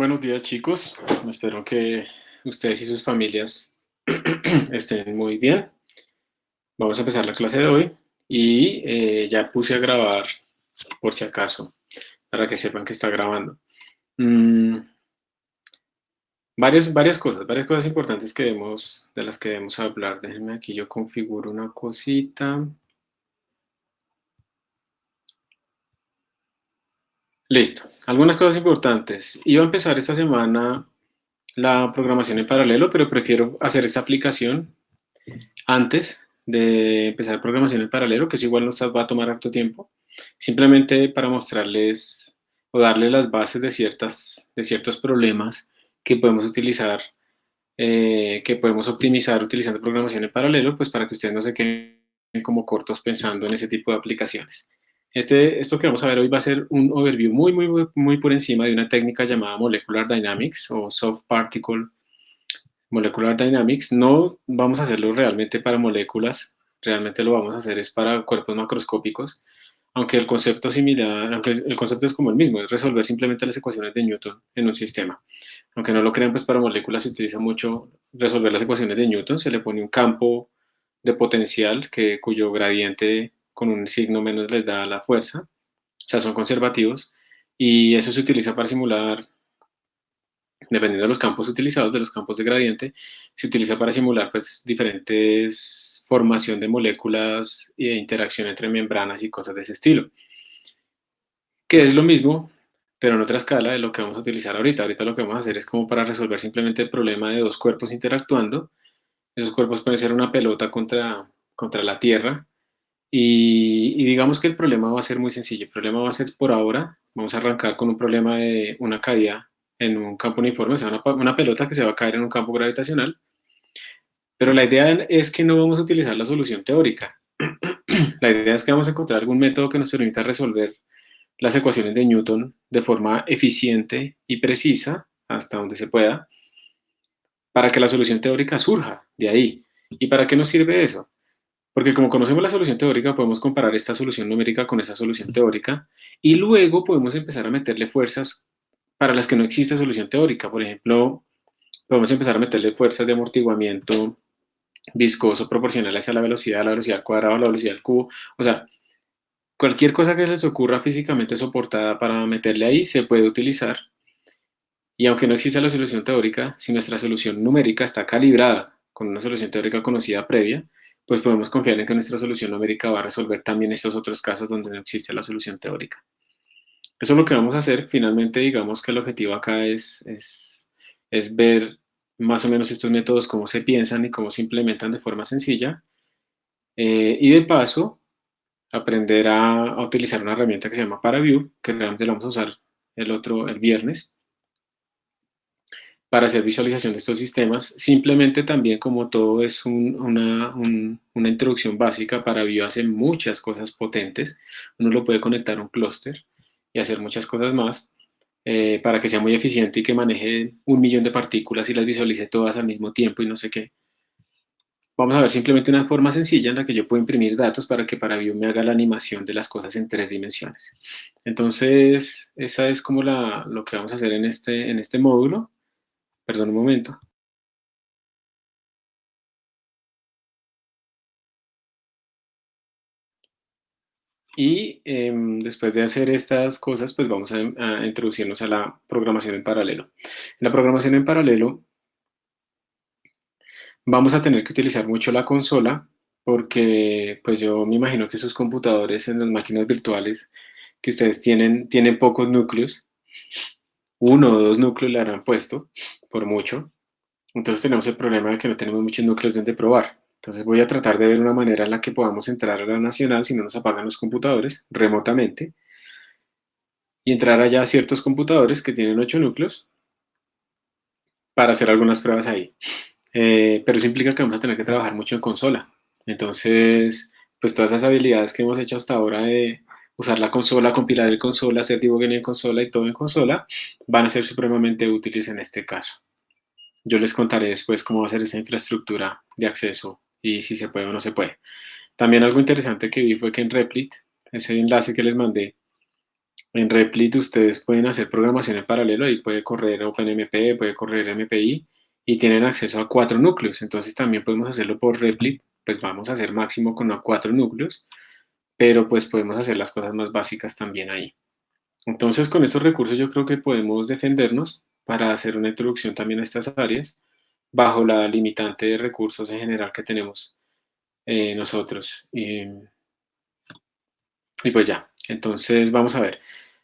Buenos días, chicos. Espero que ustedes y sus familias estén muy bien. Vamos a empezar la clase de hoy y ya puse a grabar por si acaso, para que sepan que está grabando. Mm, varias cosas importantes de las que debemos hablar. Déjenme aquí, yo configuro una cosita. Listo. Algunas cosas importantes. Iba a empezar esta semana la programación en paralelo, pero prefiero hacer esta aplicación antes de empezar programación en paralelo, que eso igual nos va a tomar harto tiempo, simplemente para mostrarles o darles las bases de ciertos problemas que podemos utilizar, que podemos optimizar utilizando programación en paralelo, pues para que ustedes no se queden como cortos pensando en ese tipo de aplicaciones. Esto que vamos a ver hoy va a ser un overview muy por encima de una técnica llamada Molecular Dynamics o Soft Particle Molecular Dynamics. No vamos a hacerlo realmente para moléculas, realmente lo vamos a hacer es para cuerpos macroscópicos, aunque el concepto aunque el concepto es como el mismo, es resolver simplemente las ecuaciones de Newton en un sistema. Aunque no lo crean, pues para moléculas se utiliza mucho resolver las ecuaciones de Newton, se le pone un campo de potencial cuyo gradiente con un signo menos les da la fuerza, o sea, son conservativos, y eso se utiliza para simular, dependiendo de los campos utilizados, de los campos de gradiente, se utiliza para simular pues diferentes formación de moléculas e interacción entre membranas y cosas de ese estilo. Que es lo mismo, pero en otra escala de lo que vamos a utilizar ahorita. Ahorita lo que vamos a hacer es como para resolver simplemente el problema de dos cuerpos interactuando. Esos cuerpos pueden ser una pelota contra la Tierra. Y digamos que el problema va a ser muy sencillo. El problema va a ser por ahora, vamos a arrancar con un problema de una caída en un campo uniforme, o sea, una pelota que se va a caer en un campo gravitacional, pero la idea es que no vamos a utilizar la solución teórica. La idea es que vamos a encontrar algún método que nos permita resolver las ecuaciones de Newton de forma eficiente y precisa, hasta donde se pueda, para que la solución teórica surja de ahí. ¿Y para qué nos sirve eso? Porque como conocemos la solución teórica, podemos comparar esta solución numérica con esa solución teórica y luego podemos empezar a meterle fuerzas para las que no existe solución teórica. Por ejemplo, podemos empezar a meterle fuerzas de amortiguamiento viscoso proporcionales a la velocidad al cuadrado, a la velocidad al cubo. O sea, cualquier cosa que se les ocurra físicamente soportada para meterle ahí se puede utilizar. Y aunque no exista la solución teórica, si nuestra solución numérica está calibrada con una solución teórica conocida previa, pues podemos confiar en que nuestra solución numérica va a resolver también estos otros casos donde no existe la solución teórica. Eso es lo que vamos a hacer. Finalmente, digamos que el objetivo acá es ver más o menos estos métodos, cómo se piensan y cómo se implementan de forma sencilla. Y de paso, aprender a utilizar una herramienta que se llama ParaView, que realmente la vamos a usar el viernes, para hacer visualización de estos sistemas. Simplemente también, como todo es una introducción básica, ParaView hace muchas cosas potentes. Uno lo puede conectar a un clúster y hacer muchas cosas más, para que sea muy eficiente y que maneje 1 millón de partículas y las visualice todas al mismo tiempo y no sé qué. Vamos a ver simplemente una forma sencilla en la que yo puedo imprimir datos para que ParaView me haga la animación de las cosas en 3 dimensiones. Entonces, esa es como lo que vamos a hacer en este módulo. Perdón un momento. Y después de hacer estas cosas, pues vamos a introducirnos a la programación en paralelo. En la programación en paralelo vamos a tener que utilizar mucho la consola porque pues yo me imagino que sus computadores en las máquinas virtuales que ustedes tienen pocos núcleos, 1 o 2 núcleos le habrán puesto, por mucho. Entonces tenemos el problema de que no tenemos muchos núcleos donde probar. Entonces voy a tratar de ver una manera en la que podamos entrar a la nacional si no nos apagan los computadores remotamente y entrar allá a ciertos computadores que tienen 8 núcleos para hacer algunas pruebas ahí. Pero eso implica que vamos a tener que trabajar mucho en consola. Entonces, pues todas esas habilidades que hemos hecho hasta ahora de usar la consola, compilar en consola, hacer debugging en consola y todo en consola, van a ser supremamente útiles en este caso. Yo les contaré después cómo va a ser esa infraestructura de acceso y si se puede o no se puede. También algo interesante que vi fue que en Replit, ese enlace que les mandé, En Replit ustedes pueden hacer programación en paralelo, ahí puede correr OpenMP, puede correr MPI y tienen acceso a 4 núcleos. Entonces también podemos hacerlo por Replit, pues vamos a hacer máximo con 4 núcleos, pero pues podemos hacer las cosas más básicas también ahí. Entonces con estos recursos yo creo que podemos defendernos para hacer una introducción también a estas áreas bajo la limitante de recursos en general que tenemos nosotros. Y pues ya, entonces vamos a ver.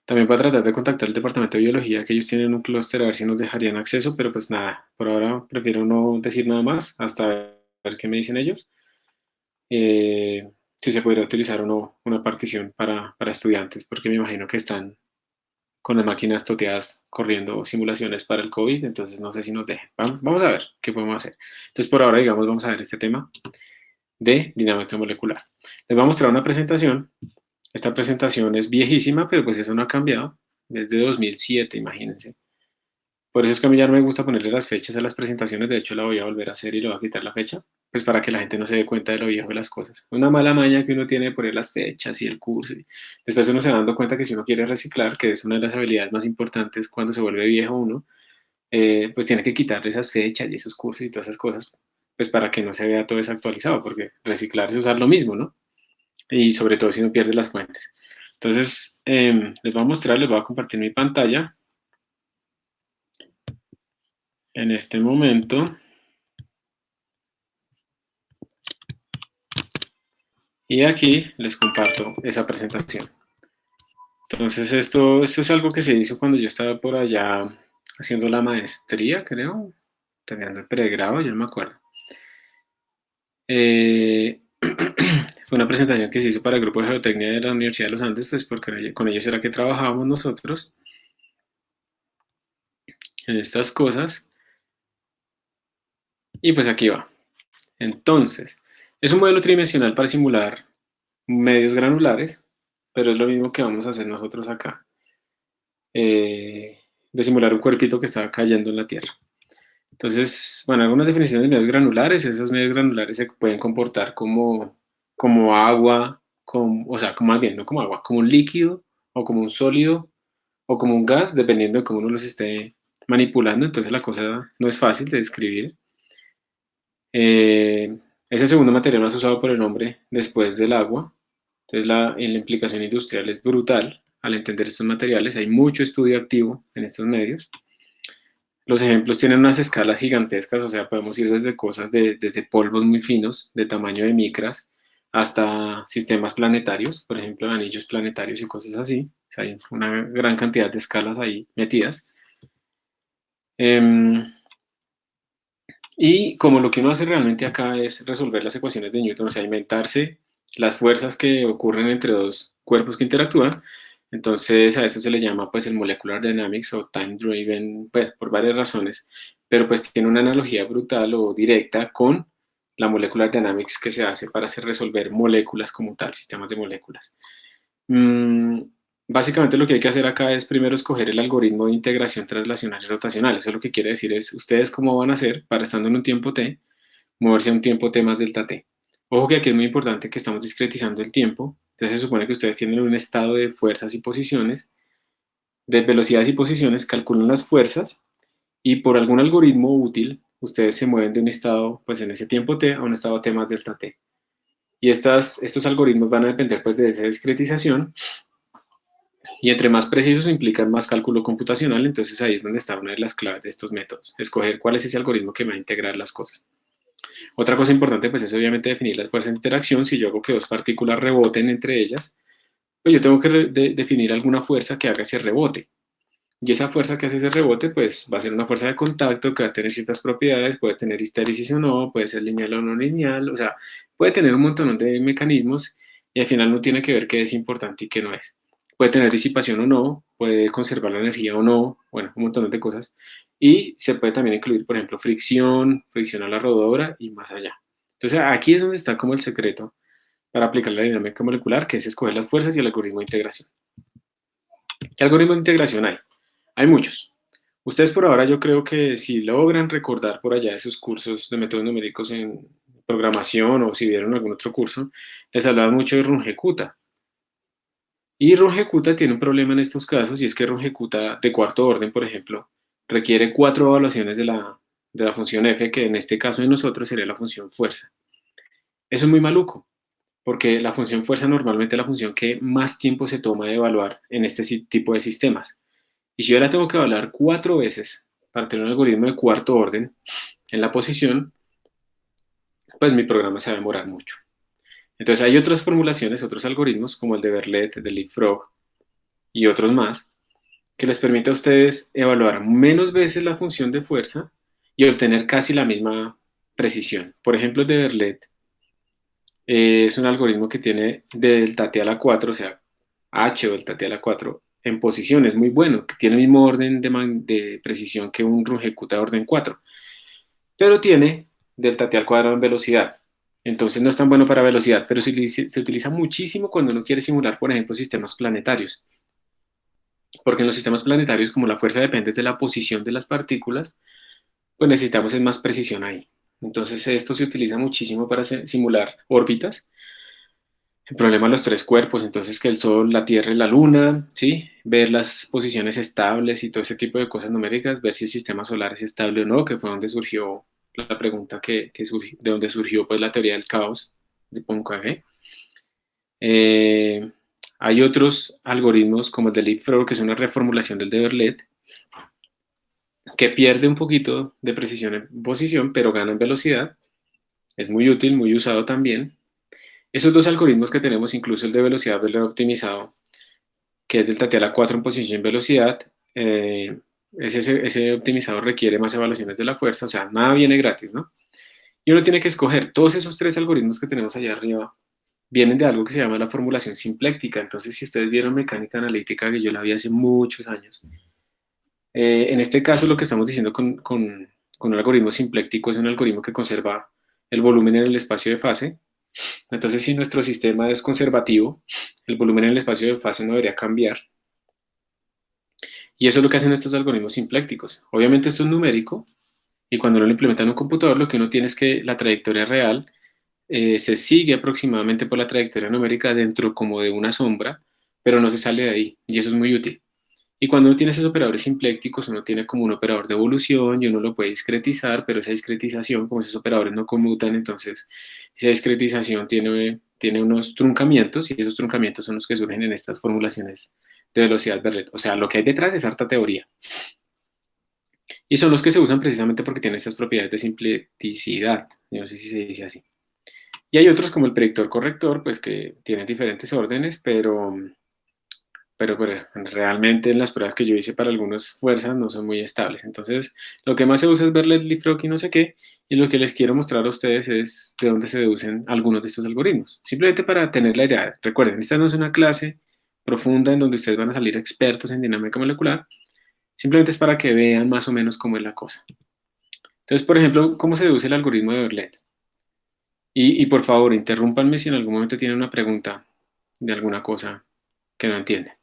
También voy a tratar de contactar el departamento de biología, que ellos tienen un clúster, a ver si nos dejarían acceso, pero pues nada, por ahora prefiero no decir nada más hasta ver qué me dicen ellos. Si se podría utilizar o no una partición para estudiantes, porque me imagino que están con las máquinas toteadas corriendo simulaciones para el COVID, entonces no sé si nos dejen. Vamos a ver qué podemos hacer. Entonces por ahora, digamos, vamos a ver este tema de dinámica molecular. Les voy a mostrar una presentación. Esta presentación es viejísima, pero pues eso no ha cambiado. Es de 2007, imagínense. Por eso es que a mí ya no me gusta ponerle las fechas a las presentaciones. De hecho, la voy a volver a hacer y le voy a quitar la fecha, pues para que la gente no se dé cuenta de lo viejo de las cosas. Una mala maña que uno tiene de poner las fechas y el curso. Después uno se va dando cuenta que si uno quiere reciclar, que es una de las habilidades más importantes cuando se vuelve viejo uno, pues tiene que quitarle esas fechas y esos cursos y todas esas cosas, pues para que no se vea todo desactualizado, porque reciclar es usar lo mismo, ¿no? Y sobre todo si no pierde las fuentes. Entonces, les voy a mostrar, les voy a compartir mi pantalla en este momento. Y aquí les comparto esa presentación. Entonces, esto es algo que se hizo cuando yo estaba por allá haciendo la maestría, creo, terminando el pregrado, yo no me acuerdo. Fue una presentación que se hizo para el grupo de geotecnia de la Universidad de los Andes, pues porque con ellos era que trabajábamos nosotros en estas cosas. Y pues aquí va. Entonces, es un modelo tridimensional para simular medios granulares, pero es lo mismo que vamos a hacer nosotros acá, de simular un cuerpito que está cayendo en la Tierra. Entonces, bueno, algunas definiciones de medios granulares, esos medios granulares se pueden comportar como agua, o sea, como más bien, no como agua, como un líquido, o como un sólido, o como un gas, dependiendo de cómo uno los esté manipulando. Entonces la cosa no es fácil de describir. Eh, es el segundo material más usado por el hombre después del agua. Entonces en la implicación industrial es brutal al entender estos materiales. Hay mucho estudio activo en estos medios. Los ejemplos tienen unas escalas gigantescas, o sea, podemos ir desde cosas desde polvos muy finos, de tamaño de micras, hasta sistemas planetarios, por ejemplo, anillos planetarios y cosas así. O sea, hay una gran cantidad de escalas ahí metidas. Y como lo que uno hace realmente acá es resolver las ecuaciones de Newton, o sea, inventarse las fuerzas que ocurren entre dos cuerpos que interactúan, entonces a esto se le llama pues el molecular dynamics o time driven, pues, por varias razones, pero pues tiene una analogía brutal o directa con la molecular dynamics que se hace para hacer resolver moléculas como tal, sistemas de moléculas. Mm, Básicamente lo que hay que hacer acá es primero escoger el algoritmo de integración translacional y rotacional. Eso lo que quiere decir es ustedes cómo van a hacer para estando en un tiempo t, moverse a un tiempo t más delta t. Ojo que aquí es muy importante que estamos discretizando el tiempo. Entonces se supone que ustedes tienen un estado de fuerzas y posiciones, de velocidades y posiciones, calculan las fuerzas y por algún algoritmo útil ustedes se mueven de un estado, pues en ese tiempo t, a un estado t más delta t. Y estos algoritmos van a depender pues de esa discretización. Y entre más precisos implican más cálculo computacional, entonces ahí es donde está una de las claves de estos métodos, escoger cuál es ese algoritmo que va a integrar las cosas. Otra cosa importante pues es obviamente definir las fuerzas de interacción. Si yo hago que dos partículas reboten entre ellas, pues yo tengo que definir alguna fuerza que haga ese rebote. Y esa fuerza que hace ese rebote pues va a ser una fuerza de contacto que va a tener ciertas propiedades, puede tener histéresis o no, puede ser lineal o no lineal, o sea, puede tener un montón de mecanismos y al final no tiene que ver qué es importante y qué no es. Puede tener disipación o no, puede conservar la energía o no, bueno, un montón de cosas. Y se puede también incluir, por ejemplo, fricción a la rodadura y más allá. Entonces aquí es donde está como el secreto para aplicar la dinámica molecular, que es escoger las fuerzas y el algoritmo de integración. ¿Qué algoritmo de integración hay? Hay muchos. Ustedes por ahora yo creo que si logran recordar por allá esos cursos de métodos numéricos en programación o si vieron algún otro curso, les hablaba mucho de Runge-Kutta. Y rungecuta tiene un problema en estos casos, y es que rungecuta de cuarto orden, por ejemplo, requiere 4 evaluaciones de la función f, que en este caso de nosotros sería la función fuerza. Eso es muy maluco, porque la función fuerza normalmente es la función que más tiempo se toma de evaluar en este tipo de sistemas. Y si yo la tengo que evaluar 4 veces para tener un algoritmo de cuarto orden en la posición, pues mi programa se va a demorar mucho. Entonces hay otras formulaciones, otros algoritmos, como el de Berlet, de Leapfrog y otros más, que les permite a ustedes evaluar menos veces la función de fuerza y obtener casi la misma precisión. Por ejemplo, el de Berlet es un algoritmo que tiene delta t a la 4, o sea, h o delta t a la 4 en posición, es muy bueno, que tiene el mismo orden de precisión que un rungecuta de orden 4, pero tiene delta t al cuadrado en velocidad. Entonces no es tan bueno para velocidad, pero se utiliza muchísimo cuando uno quiere simular, por ejemplo, sistemas planetarios. Porque en los sistemas planetarios, como la fuerza depende de la posición de las partículas, pues necesitamos es más precisión ahí. Entonces esto se utiliza muchísimo para simular órbitas. El problema de los tres cuerpos, entonces que el Sol, la Tierra y la Luna, ¿sí? Ver las posiciones estables y todo ese tipo de cosas numéricas, ver si el sistema solar es estable o no, que fue donde surgió la pregunta de donde surgió pues la teoría del caos de Poincaré. Eh, Hay otros algoritmos como el de Leapfrog, que es una reformulación del de Berlet, que pierde un poquito de precisión en posición, pero gana en velocidad. Es muy útil, muy usado también. Esos dos algoritmos que tenemos, incluso el de velocidad optimizado, que es delta t a la 4 en posición y en velocidad, ese optimizador requiere más evaluaciones de la fuerza, o sea, nada viene gratis, ¿no? Y uno tiene que escoger. Todos esos tres algoritmos que tenemos allá arriba vienen de algo que se llama la formulación simpléctica. Entonces, si ustedes vieron mecánica analítica, que yo la vi hace muchos años, en este caso lo que estamos diciendo con un algoritmo simpléctico es un algoritmo que conserva el volumen en el espacio de fase. Entonces, si nuestro sistema es conservativo, el volumen en el espacio de fase no debería cambiar. Y eso es lo que hacen estos algoritmos simplécticos. Obviamente esto es numérico, y cuando uno lo implementa en un computador, lo que uno tiene es que la trayectoria real se sigue aproximadamente por la trayectoria numérica dentro como de una sombra, pero no se sale de ahí, y eso es muy útil. Y cuando uno tiene esos operadores simplécticos, uno tiene como un operador de evolución y uno lo puede discretizar, pero esa discretización, como esos operadores no conmutan, entonces esa discretización tiene unos truncamientos, y esos truncamientos son los que surgen en estas formulaciones de velocidad Berlet. O sea, lo que hay detrás es harta teoría. Y son los que se usan precisamente porque tienen estas propiedades de simplicicidad. Yo no sé si se dice así. Y hay otros como el predictor corrector, pues que tienen diferentes órdenes, pero pues, realmente en las pruebas que yo hice para algunas fuerzas no son muy estables. Entonces, lo que más se usa es ver Leapfrog y no sé qué, y lo que les quiero mostrar a ustedes es de dónde se deducen algunos de estos algoritmos. Simplemente para tener la idea. Recuerden, esta no es una clase profunda en donde ustedes van a salir expertos en dinámica molecular, simplemente es para que vean más o menos cómo es la cosa. Entonces, por ejemplo, ¿cómo se deduce el algoritmo de Berlet? Y por favor, interrúmpanme si en algún momento tienen una pregunta de alguna cosa que no entienden.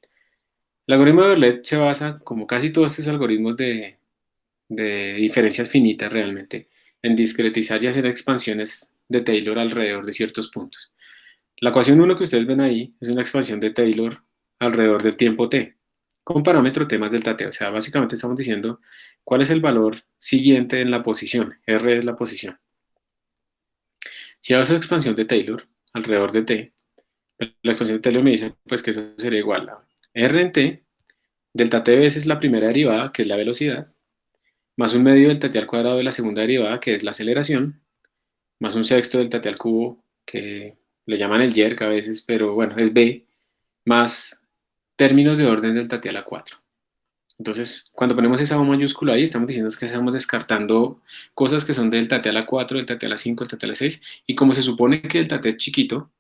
El algoritmo de Berlet se basa, como casi todos estos algoritmos de diferencias finitas realmente, en discretizar y hacer expansiones de Taylor alrededor de ciertos puntos. La ecuación 1 que ustedes ven ahí es una expansión de Taylor alrededor del tiempo t, con parámetro t más delta t. O sea, básicamente estamos diciendo cuál es el valor siguiente en la posición. R es la posición. Si hago esa expansión de Taylor alrededor de t, la expansión de Taylor me dice pues que eso sería igual a R en t, delta t veces la primera derivada, que es la velocidad, más un medio delta t al cuadrado de la segunda derivada, que es la aceleración, más un sexto delta t al cubo, que le llaman el yerk a veces, pero bueno, es b, más términos de orden delta t a la 4. Entonces, cuando ponemos esa O mayúscula ahí, estamos diciendo que estamos descartando cosas que son delta t a la 4, delta t a la 5, delta t a la 6, y como se supone que delta t es chiquito,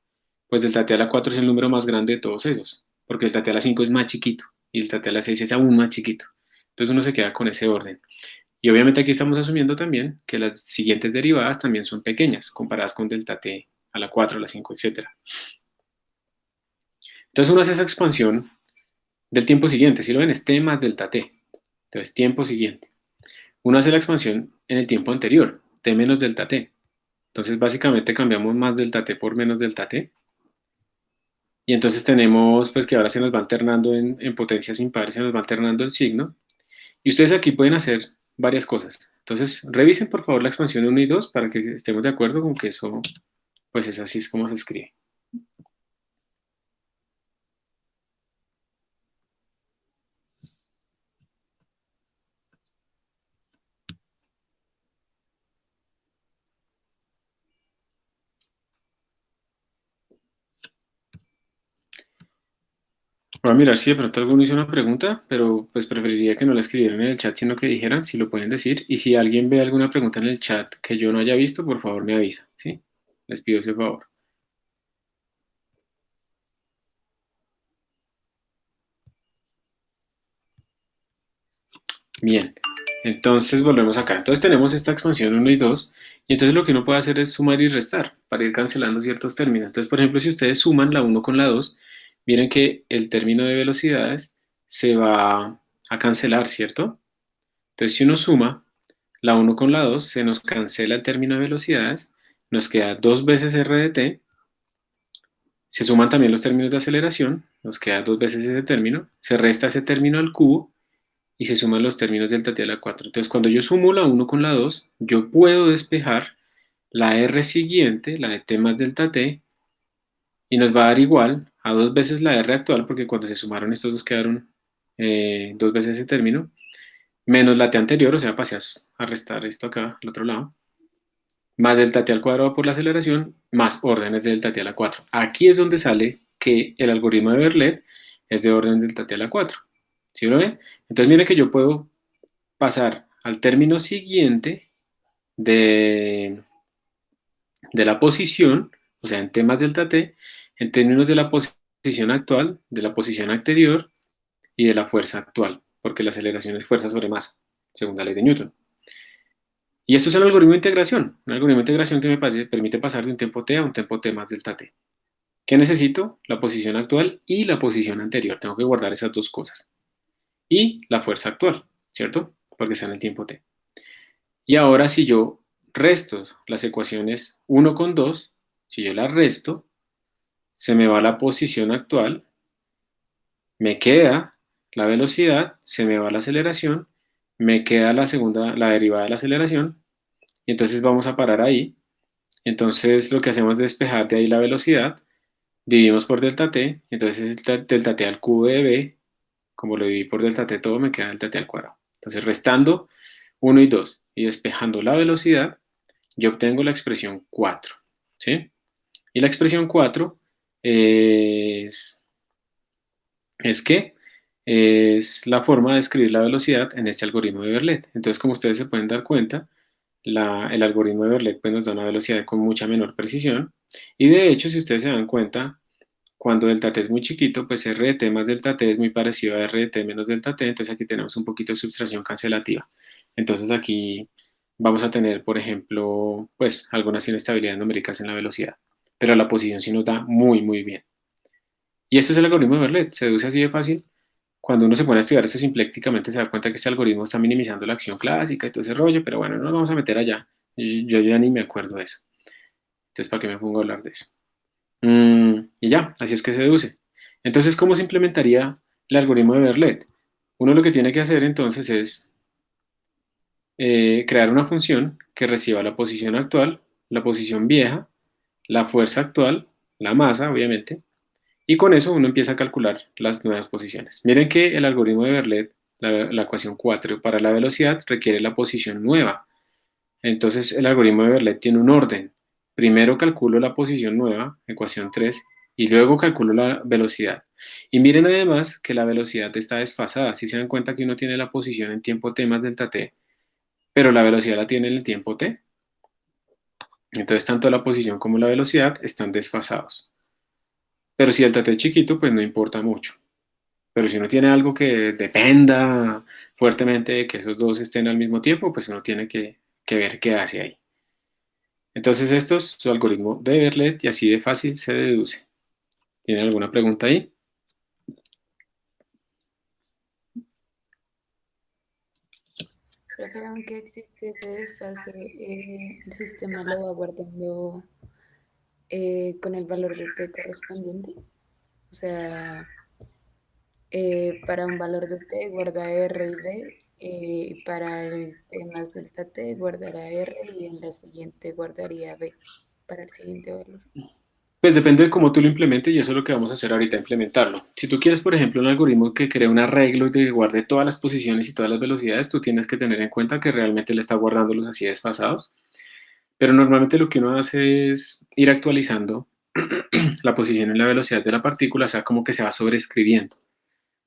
pues delta t a la 4 es el número más grande de todos esos, porque delta t a la 5 es más chiquito, y delta t a la 6 es aún más chiquito. Entonces uno se queda con ese orden. Y obviamente aquí estamos asumiendo también que las siguientes derivadas también son pequeñas, comparadas con delta t a la 4, a la 5, etc. Entonces uno hace esa expansión del tiempo siguiente, si lo ven es t más delta t, entonces tiempo siguiente. Uno hace la expansión en el tiempo anterior, t menos delta t. Entonces básicamente cambiamos más delta t por menos delta t. Y entonces tenemos pues que ahora se nos va alternando en potencias impares, se nos va alternando el signo. Y ustedes aquí pueden hacer varias cosas. Entonces, revisen por favor la expansión uno y 2 para que estemos de acuerdo con que eso, pues es así es como se escribe. Voy a mirar si de pronto alguno hizo una pregunta, pero pues preferiría que no la escribieran en el chat, sino que dijeran si lo pueden decir. Y si alguien ve alguna pregunta en el chat que yo no haya visto, por favor me avisa, ¿sí? Les pido ese favor. Bien, entonces volvemos acá. Entonces tenemos esta expansión uno y 2 y entonces lo que uno puede hacer es sumar y restar para ir cancelando ciertos términos. Entonces, por ejemplo, si ustedes suman la uno con la 2 miren que el término de velocidades se va a cancelar, ¿cierto? Entonces, si uno suma la uno con la 2 se nos cancela el término de velocidades, nos queda dos veces r de t, se suman también los términos de aceleración, nos queda dos veces ese término, se resta ese término al cubo y se suman los términos delta t a la 4. Entonces, cuando yo sumo la uno con la 2 yo puedo despejar la r siguiente, la de t más delta t, y nos va a dar igual a dos veces la r actual, porque cuando se sumaron estos dos quedaron dos veces ese término, menos la t anterior, o sea, pasé a restar esto acá, al otro lado, más delta t al cuadrado por la aceleración, más órdenes de delta t a la 4. Aquí es donde sale que el algoritmo de Verlet es de orden delta t a la 4. ¿Sí lo ven? Entonces, mire que yo puedo pasar al término siguiente de, de la posición, o sea, en t más delta t, en términos de la posición actual, de la posición anterior y de la fuerza actual, porque la aceleración es fuerza sobre masa, según la ley de Newton. Y esto es el algoritmo de integración, un algoritmo de integración que me permite pasar de un tiempo t a un tiempo t más delta t. ¿Qué necesito? La posición actual y la posición anterior. Tengo que guardar esas dos cosas. Y la fuerza actual, ¿cierto? Porque está en el tiempo t. Y ahora si yo resto las ecuaciones uno con 2, si yo las resto, se me va la posición actual, me queda la velocidad, se me va la aceleración, me queda la segunda, la derivada de la aceleración, y entonces vamos a parar ahí. Entonces lo que hacemos es despejar de ahí la velocidad, dividimos por delta t, entonces delta t al cubo de b, como lo dividí por delta t todo, me queda delta t al cuadrado. Entonces restando uno y 2 y despejando la velocidad, yo obtengo la expresión 4, ¿sí? Y la expresión 4 es que es la forma de escribir la velocidad en este algoritmo de Verlet. Entonces, como ustedes se pueden dar cuenta, el algoritmo de Verlet pues, nos da una velocidad con mucha menor precisión. Y de hecho, si ustedes se dan cuenta, cuando delta t es muy chiquito, pues r de t más delta t es muy parecido a r de t menos delta t. Entonces aquí tenemos un poquito de subtracción cancelativa. Entonces aquí vamos a tener, por ejemplo, pues algunas inestabilidades numéricas en la velocidad. Pero la posición sí nos da muy, muy bien. Y esto es el algoritmo de Verlet. Se deduce así de fácil. Cuando uno se pone a estudiar esto simplécticamente se da cuenta que este algoritmo está minimizando la acción clásica y todo ese rollo, pero bueno, no nos vamos a meter allá. Yo ya ni me acuerdo de eso. Entonces, ¿para qué me pongo a hablar de eso? Y ya, así es que se deduce. Entonces, ¿cómo se implementaría el algoritmo de Verlet? Uno lo que tiene que hacer entonces es crear una función que reciba la posición actual, la posición vieja, la fuerza actual, la masa, obviamente, y con eso uno empieza a calcular las nuevas posiciones. Miren que el algoritmo de Verlet, la ecuación 4 para la velocidad requiere la posición nueva. Entonces el algoritmo de Verlet tiene un orden. Primero calculo la posición nueva, ecuación 3, y luego calculo la velocidad. Y miren además que la velocidad está desfasada. Si se dan cuenta que uno tiene la posición en tiempo t más delta t, pero la velocidad la tiene en el tiempo t. Entonces tanto la posición como la velocidad están desfasados. Pero si el t es chiquito, pues no importa mucho. Pero si uno tiene algo que dependa fuertemente de que esos dos estén al mismo tiempo, pues uno tiene que ver qué hace ahí. Entonces esto es su algoritmo de Verlet y así de fácil se deduce. ¿Tiene alguna pregunta ahí? Profe, aunque existe ese desfase, el sistema lo va guardando con el valor de t correspondiente. O sea, para un valor de t guarda r y b, para el t más delta t guardará r y en la siguiente guardaría b para el siguiente valor. Pues depende de cómo tú lo implementes y eso es lo que vamos a hacer ahorita, implementarlo. Si tú quieres, por ejemplo, un algoritmo que cree un arreglo y que guarde todas las posiciones y todas las velocidades, tú tienes que tener en cuenta que realmente le está guardándolos así desfasados. Pero normalmente lo que uno hace es ir actualizando la posición y la velocidad de la partícula, o sea, como que se va sobreescribiendo.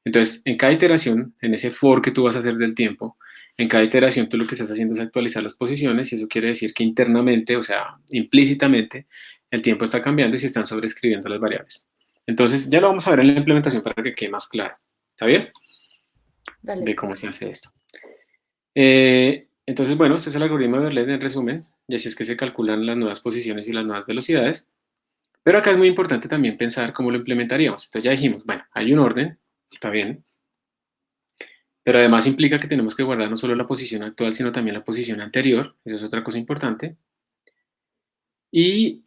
Entonces, en cada iteración, en ese for que tú vas a hacer del tiempo, en cada iteración tú lo que estás haciendo es actualizar las posiciones y eso quiere decir que internamente, o sea, implícitamente, el tiempo está cambiando y se están sobreescribiendo las variables. Entonces, ya lo vamos a ver en la implementación para que quede más claro. ¿Está bien? Vale, De cómo se hace esto. Entonces, bueno, este es el algoritmo de Verlet en resumen, y así es que se calculan las nuevas posiciones y las nuevas velocidades. Pero acá es muy importante también pensar cómo lo implementaríamos. Entonces ya dijimos, bueno, hay un orden, está bien, pero además implica que tenemos que guardar no solo la posición actual, sino también la posición anterior. Eso es otra cosa importante. Y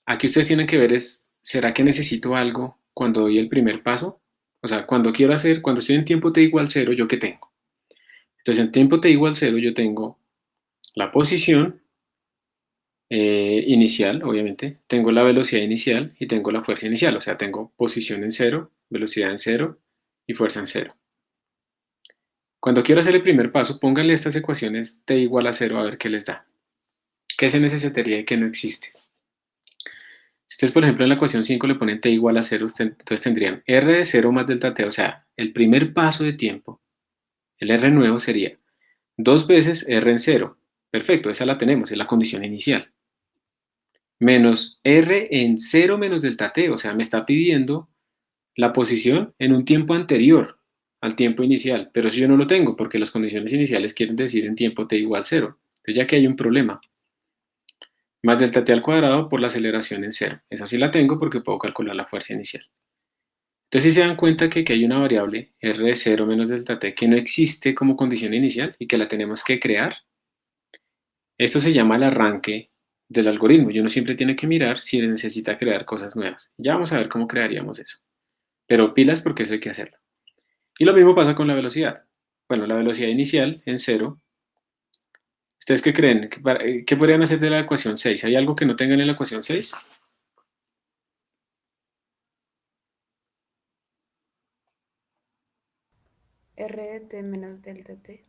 aquí ustedes tienen que ver es, ¿será que necesito algo cuando doy el primer paso? O sea, cuando quiero hacer, cuando estoy en tiempo t igual 0, ¿yo qué tengo? Entonces en tiempo t igual 0 yo tengo la posición inicial, obviamente, tengo la velocidad inicial y tengo la fuerza inicial. O sea, tengo posición en 0, velocidad en 0 y fuerza en 0. Cuando quiero hacer el primer paso, pónganle estas ecuaciones t igual a 0 a ver qué les da. ¿Qué se necesitaría y qué no existe? Si ustedes, por ejemplo, en la ecuación 5 le ponen t igual a 0, entonces tendrían r de 0 más delta t, o sea, el primer paso de tiempo, el r nuevo sería 2 veces r en 0. Perfecto, esa la tenemos, es la condición inicial. Menos r en 0 menos delta t, o sea, me está pidiendo la posición en un tiempo anterior al tiempo inicial, pero eso yo no lo tengo porque las condiciones iniciales quieren decir en tiempo t igual 0. Entonces ya que hay un problema. Más delta t al cuadrado por la aceleración en 0. Esa sí la tengo porque puedo calcular la fuerza inicial. Entonces si se dan cuenta que aquí hay una variable r de 0 menos delta t que no existe como condición inicial y que la tenemos que crear. Esto se llama el arranque del algoritmo y uno siempre tiene que mirar si necesita crear cosas nuevas. Ya vamos a ver cómo crearíamos eso. Pero pilas porque eso hay que hacerlo. Y lo mismo pasa con la velocidad. Bueno, la velocidad inicial en 0. ¿Ustedes qué creen? ¿Qué podrían hacer de la ecuación 6? ¿Hay algo que no tengan en la ecuación 6? r de t menos delta t.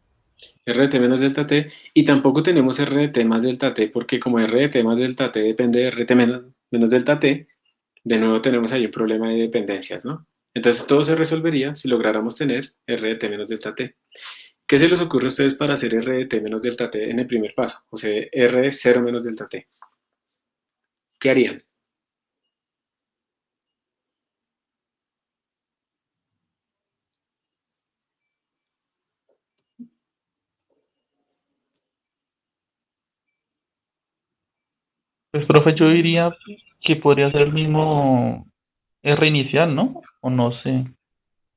R de t menos delta t. Y tampoco tenemos R de t más delta t porque como R de t más delta t depende de R de t menos delta t, de nuevo tenemos ahí un problema de dependencias, ¿no? Entonces todo se resolvería si lográramos tener R de t menos delta t. ¿Qué se les ocurre a ustedes para hacer R de t menos delta t en el primer paso? O sea, R de 0 menos delta t. ¿Qué harían? Pues, profe, yo diría que podría ser el mismo R inicial, ¿no? O no sé.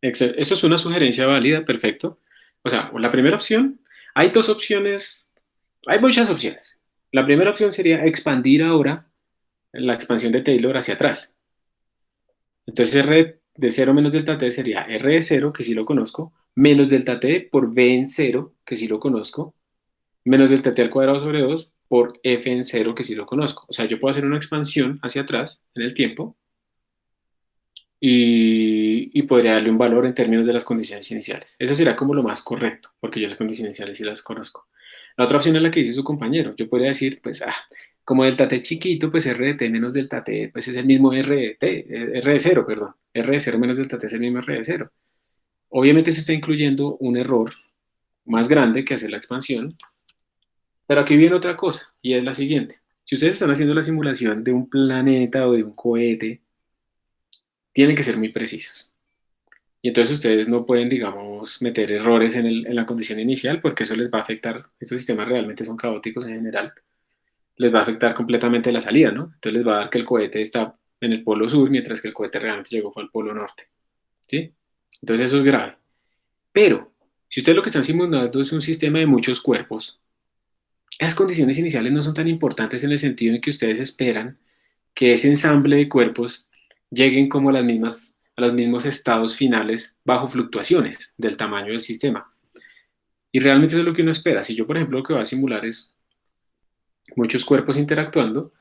Eso es una sugerencia válida, perfecto. O sea, la primera opción, hay dos opciones, hay muchas opciones. La primera opción sería expandir ahora la expansión de Taylor hacia atrás. Entonces R de 0 menos delta t sería R de 0, que sí lo conozco, menos delta t por V en 0, que sí lo conozco, menos delta t al cuadrado sobre 2 por F en 0, que sí lo conozco. O sea, yo puedo hacer una expansión hacia atrás en el tiempo y podría darle un valor en términos de las condiciones iniciales. Eso será como lo más correcto, porque yo las condiciones iniciales sí las conozco. La otra opción es la que dice su compañero. Yo podría decir, pues, como delta t chiquito, pues r de t menos delta t, pues es el mismo r de t, r de 0, perdón. R de 0 menos delta t es el mismo r de 0. Obviamente se está incluyendo un error más grande que hacer la expansión, pero aquí viene otra cosa, y es la siguiente. Si ustedes están haciendo la simulación de un planeta o de un cohete, tienen que ser muy precisos. Y entonces ustedes no pueden, digamos, meter errores en la condición inicial porque eso les va a afectar. Estos sistemas realmente son caóticos en general. Les va a afectar completamente la salida, ¿no? Entonces les va a dar que el cohete está en el polo sur mientras que el cohete realmente llegó fue al polo norte. ¿Sí? Entonces eso es grave. Pero, si ustedes lo que están simulando es un sistema de muchos cuerpos, esas condiciones iniciales no son tan importantes en el sentido en que ustedes esperan que ese ensamble de cuerpos lleguen como a los mismos estados finales bajo fluctuaciones del tamaño del sistema. Y realmente eso es lo que uno espera. Si yo, por ejemplo, lo que voy a simular es muchos cuerpos interactuando,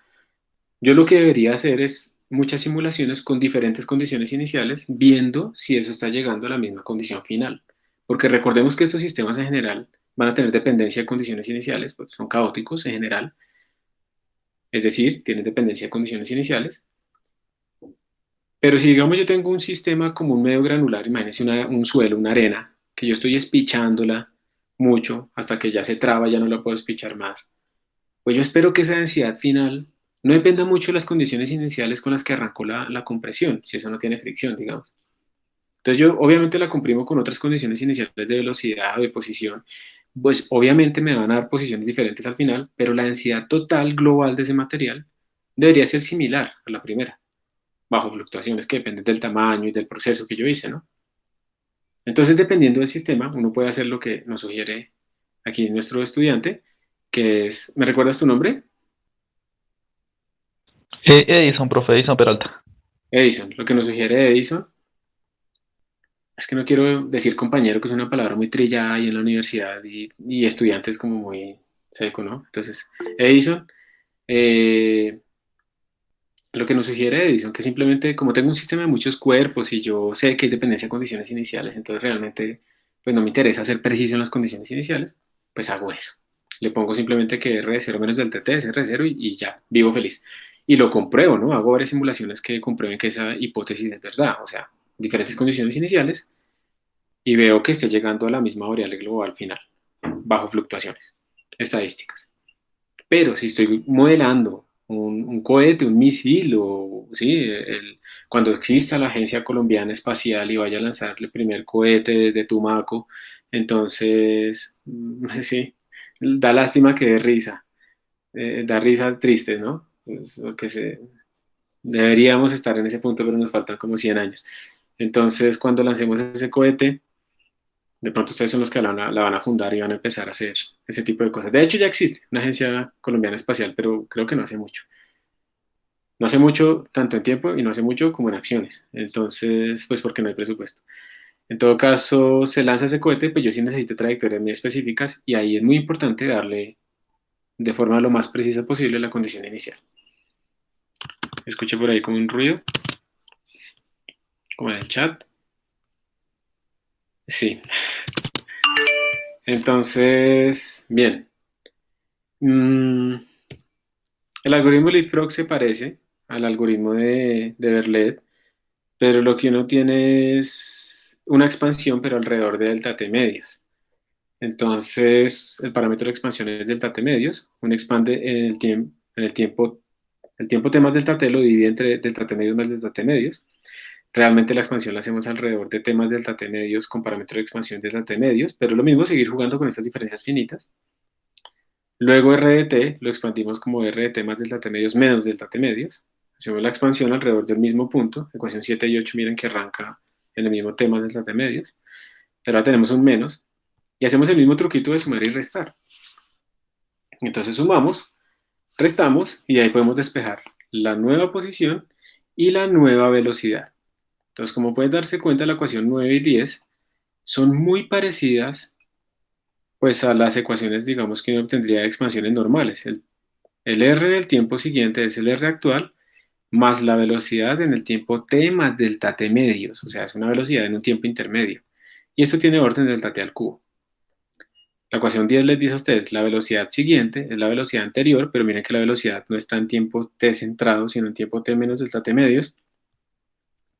yo lo que debería hacer es muchas simulaciones con diferentes condiciones iniciales, viendo si eso está llegando a la misma condición final. Porque recordemos que estos sistemas en general van a tener dependencia de condiciones iniciales, porque son caóticos en general, es decir, tienen dependencia de condiciones iniciales. Pero si digamos yo tengo un sistema como un medio granular, imagínense un suelo, una arena, que yo estoy espichándola mucho hasta que ya se traba, ya no la puedo espichar más. Pues yo espero que esa densidad final no dependa mucho de las condiciones iniciales con las que arrancó la compresión, si eso no tiene fricción, digamos. Entonces yo obviamente la comprimo con otras condiciones iniciales de velocidad o de posición, pues obviamente me van a dar posiciones diferentes al final, pero la densidad total global de ese material debería ser similar a la primera, bajo fluctuaciones que dependen del tamaño y del proceso que yo hice, ¿no? Entonces, dependiendo del sistema, uno puede hacer lo que nos sugiere aquí nuestro estudiante, que es, ¿me recuerdas tu nombre? Edison, profe Edison Peralta. Edison. Lo que nos sugiere Edison, es que no quiero decir compañero, que es una palabra muy trillada ahí en la universidad y estudiante es como muy seco, ¿no? Entonces, Edison, eh, lo que nos sugiere Edison, que simplemente como tengo un sistema de muchos cuerpos y yo sé que hay dependencia de condiciones iniciales, entonces realmente pues no me interesa ser preciso en las condiciones iniciales, pues hago eso. Le pongo simplemente que R de 0 menos del TT es R de 0 y ya, vivo feliz. Y lo compruebo, ¿no? Hago varias simulaciones que comprueben que esa hipótesis es verdad, o sea, diferentes condiciones iniciales y veo que esté llegando a la misma variable global final, bajo fluctuaciones estadísticas. Pero si estoy modelando un cohete, un misil, o sí, cuando exista la Agencia Colombiana Espacial y vaya a lanzar el primer cohete desde Tumaco, entonces, sí, da lástima que dé risa, da risa triste, ¿no? Pues, porque deberíamos estar en ese punto, pero nos faltan como 100 años. Entonces, cuando lancemos ese cohete, de pronto ustedes son los que la van a fundar y van a empezar a hacer ese tipo de cosas. De hecho, ya existe una agencia colombiana espacial, pero creo que no hace mucho. No hace mucho tanto en tiempo y no hace mucho como en acciones. Entonces, pues porque no hay presupuesto. En todo caso, se lanza ese cohete, pues yo sí necesito trayectorias muy específicas y ahí es muy importante darle de forma lo más precisa posible la condición inicial. Escuché por ahí como un ruido, como en el chat. Sí. Entonces, bien. Mm, el algoritmo Leapfrog se parece al algoritmo de Verlet, pero lo que uno tiene es una expansión, pero alrededor de delta T medios. Entonces, el parámetro de expansión es delta T medios. Uno expande el tiempo T más delta T lo divide entre delta T medios más delta T medios. Realmente la expansión la hacemos alrededor de T más delta T medios con parámetro de expansión delta T medios, pero es lo mismo seguir jugando con estas diferencias finitas. Luego R de T lo expandimos como R de T más delta T medios menos delta T medios. Hacemos la expansión alrededor del mismo punto. Ecuación 7 y 8, miren que arranca en el mismo T más delta T medios. Pero ahora tenemos un menos. Y hacemos el mismo truquito de sumar y restar. Entonces sumamos, restamos y de ahí podemos despejar la nueva posición y la nueva velocidad. Entonces, como pueden darse cuenta, la ecuación 9 y 10 son muy parecidas pues a las ecuaciones, digamos, que uno obtendría de expansiones normales. El R del tiempo siguiente es el R actual más la velocidad en el tiempo t más delta t medios, o sea, es una velocidad en un tiempo intermedio. Y esto tiene orden delta t al cubo. La ecuación 10 les dice a ustedes, la velocidad siguiente es la velocidad anterior, pero miren que la velocidad no está en tiempo t centrado, sino en tiempo t menos delta t medios,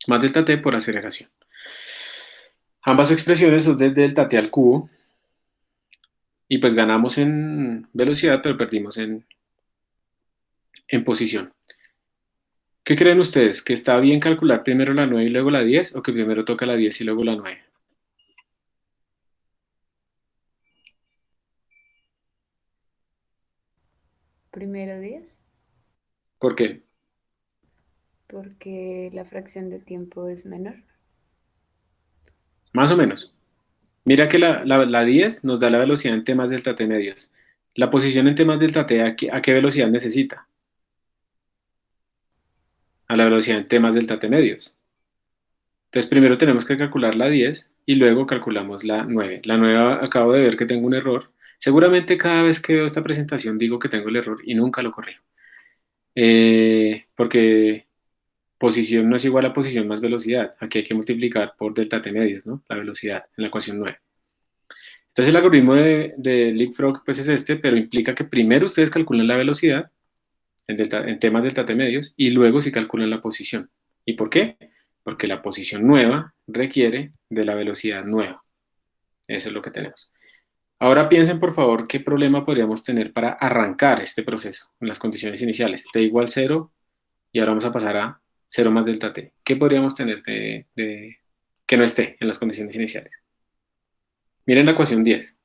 más delta t por aceleración. Ambas expresiones son de delta t al cubo, y pues ganamos en velocidad, pero perdimos en posición. ¿Qué creen ustedes? ¿Que está bien calcular primero la 9 y luego la 10 o que primero toca la 10 y luego la 9? Primero 10, ¿Por qué? porque la fracción de tiempo es menor. Más o menos. Mira que la 10 nos da la velocidad en t más delta t medios. La posición en t más delta t, a qué velocidad necesita? a la velocidad en t más delta t medios. Entonces primero tenemos que calcular la 10 y luego calculamos la 9. La 9 acabo de ver que tengo un error. Seguramente cada vez que veo esta presentación digo que tengo el error y nunca lo corrijo. Porque posición no es igual a posición más velocidad. Aquí hay que multiplicar por delta t medios, ¿no? La velocidad en la ecuación 9. Entonces el algoritmo de Leapfrog pues es este, pero implica que primero ustedes calculan la velocidad en t más delta t medios y luego sí calculan la posición. ¿Y por qué? Porque la posición nueva requiere de la velocidad nueva. Eso es lo que tenemos. Ahora piensen, por favor, qué problema podríamos tener para arrancar este proceso en las condiciones iniciales. T igual 0 y ahora vamos a pasar a 0 más delta t. ¿Qué podríamos tener que no esté en las condiciones iniciales? Miren la ecuación 10.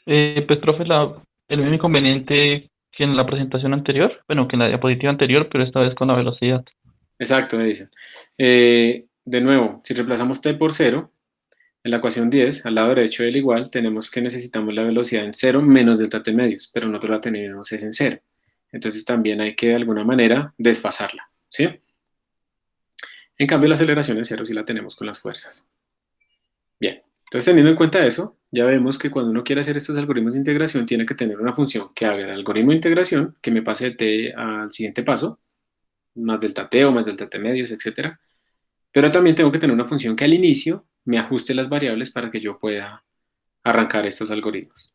Pues, profe, el mismo inconveniente que en la presentación anterior, bueno, que en la diapositiva anterior, pero esta vez con la velocidad. Exacto, me dicen. De nuevo, si reemplazamos t por 0, en la ecuación 10, al lado derecho del igual, tenemos que necesitamos la velocidad en 0 menos delta t medios, pero nosotros la tenemos es en 0. Entonces también hay que de alguna manera desfasarla, ¿sí? En cambio la aceleración en 0 sí la tenemos con las fuerzas. Bien, entonces teniendo en cuenta eso, ya vemos que cuando uno quiere hacer estos algoritmos de integración tiene que tener una función que haga el algoritmo de integración, que me pase de t al siguiente paso, más delta t o más delta t medios, etcétera. Pero también tengo que tener una función que al inicio me ajuste las variables para que yo pueda arrancar estos algoritmos.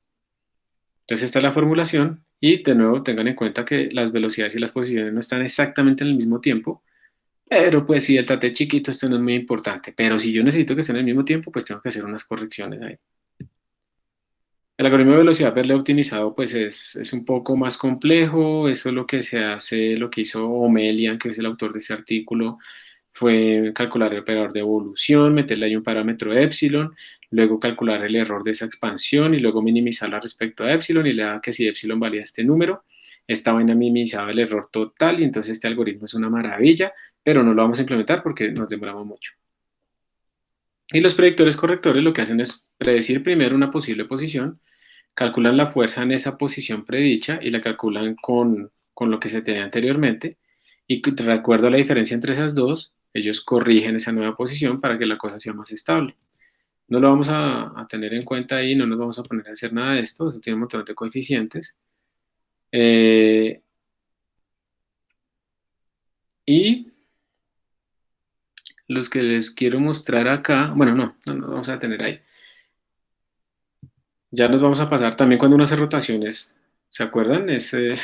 Entonces esta es la formulación y de nuevo tengan en cuenta que las velocidades y las posiciones no están exactamente en el mismo tiempo, pero pues si delta t chiquito esto no es muy importante, pero si yo necesito que estén en el mismo tiempo pues tengo que hacer unas correcciones ahí. El algoritmo de velocidad Berle optimizado pues es un poco más complejo, eso es lo que se hace, lo que hizo Omelian, que es el autor de ese artículo, fue calcular el operador de evolución, meterle ahí un parámetro epsilon, luego calcular el error de esa expansión y luego minimizarla respecto a epsilon y le da que si epsilon valía este número, esta vaina minimizaba el error total y entonces este algoritmo es una maravilla, pero no lo vamos a implementar porque nos demoramos mucho. Y los predictores correctores lo que hacen es predecir primero una posible posición, calculan la fuerza en esa posición predicha y la calculan con lo que se tenía anteriormente y de acuerdo a la diferencia entre esas dos, ellos corrigen esa nueva posición para que la cosa sea más estable. No lo vamos a tener en cuenta ahí, no nos vamos a poner a hacer nada de esto, eso tiene un montón de coeficientes. Y los que les quiero mostrar acá, bueno, no nos vamos a tener ahí. Ya nos vamos a pasar también cuando uno hace rotaciones, ¿se acuerdan? Ese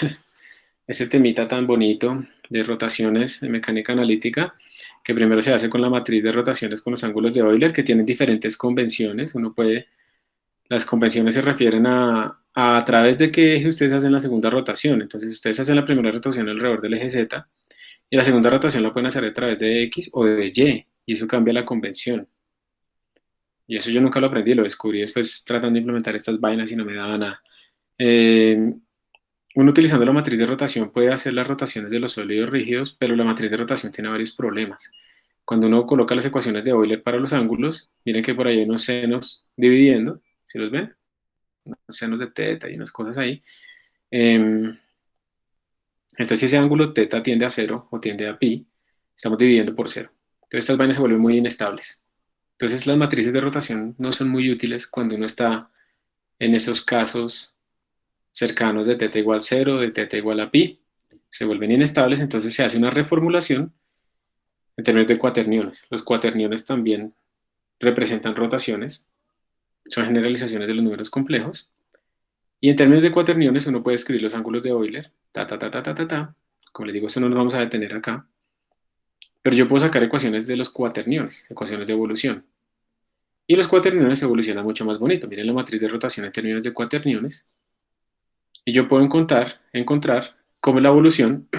temita tan bonito de rotaciones de mecánica analítica, que primero se hace con la matriz de rotaciones con los ángulos de Euler, que tienen diferentes convenciones. Las convenciones se refieren a través de qué eje ustedes hacen la segunda rotación. Entonces, ustedes hacen la primera rotación alrededor del eje Z, y la segunda rotación la pueden hacer a través de X o de Y eso cambia la convención. Y eso yo nunca lo aprendí, lo descubrí después tratando de implementar estas vainas y no me daba nada. Uno utilizando la matriz de rotación puede hacer las rotaciones de los sólidos rígidos, pero la matriz de rotación tiene varios problemas. Cuando uno coloca las ecuaciones de Euler para los ángulos, miren que por ahí hay unos senos dividiendo, ¿sí los ven? Unos senos de teta y unas cosas ahí. Entonces, si ese ángulo teta tiende a 0 o tiende a pi, estamos dividiendo por 0. Entonces, estas vainas se vuelven muy inestables. Entonces, las matrices de rotación no son muy útiles cuando uno está en esos casos cercanos de teta igual 0, de teta igual a pi, se vuelven inestables, entonces se hace una reformulación en términos de cuaterniones. Los cuaterniones también representan rotaciones, son generalizaciones de los números complejos, y en términos de cuaterniones uno puede escribir los ángulos de Euler, como les digo, eso no nos vamos a detener acá, pero yo puedo sacar ecuaciones de los cuaterniones, ecuaciones de evolución, y los cuaterniones evolucionan mucho más bonito. Miren la matriz de rotación en términos de cuaterniones, y yo puedo encontrar cómo es la evolución,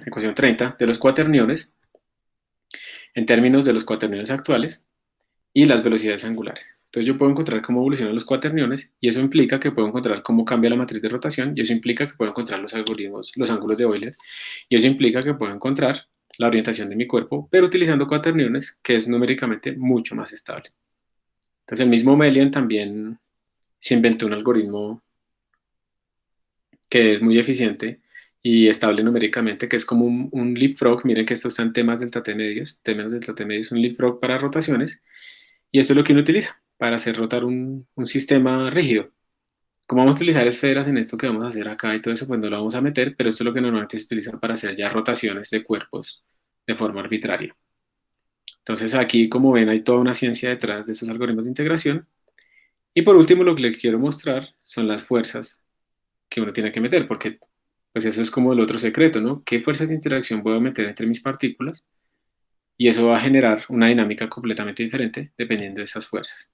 ecuación 30, de los cuaterniones en términos de los cuaterniones actuales y las velocidades angulares. Entonces yo puedo encontrar cómo evolucionan los cuaterniones y eso implica que puedo encontrar cómo cambia la matriz de rotación y eso implica que puedo encontrar los algoritmos, los ángulos de Euler y eso implica que puedo encontrar la orientación de mi cuerpo, pero utilizando cuaterniones, que es numéricamente mucho más estable. Entonces el mismo Melian también se inventó un algoritmo que es muy eficiente y estable numéricamente, que es como un leapfrog. Miren que esto está en temas delta T medios, un leapfrog para rotaciones, y esto es lo que uno utiliza para hacer rotar un sistema rígido. Como vamos a utilizar esferas en esto que vamos a hacer acá y todo eso, pues no lo vamos a meter, pero esto es lo que normalmente se utiliza para hacer ya rotaciones de cuerpos de forma arbitraria. Entonces aquí, como ven, hay toda una ciencia detrás de estos algoritmos de integración. Y por último, lo que les quiero mostrar son las fuerzas que uno tiene que meter, porque pues eso es como el otro secreto, ¿no? ¿Qué fuerzas de interacción puedo meter entre mis partículas? Y eso va a generar una dinámica completamente diferente dependiendo de esas fuerzas.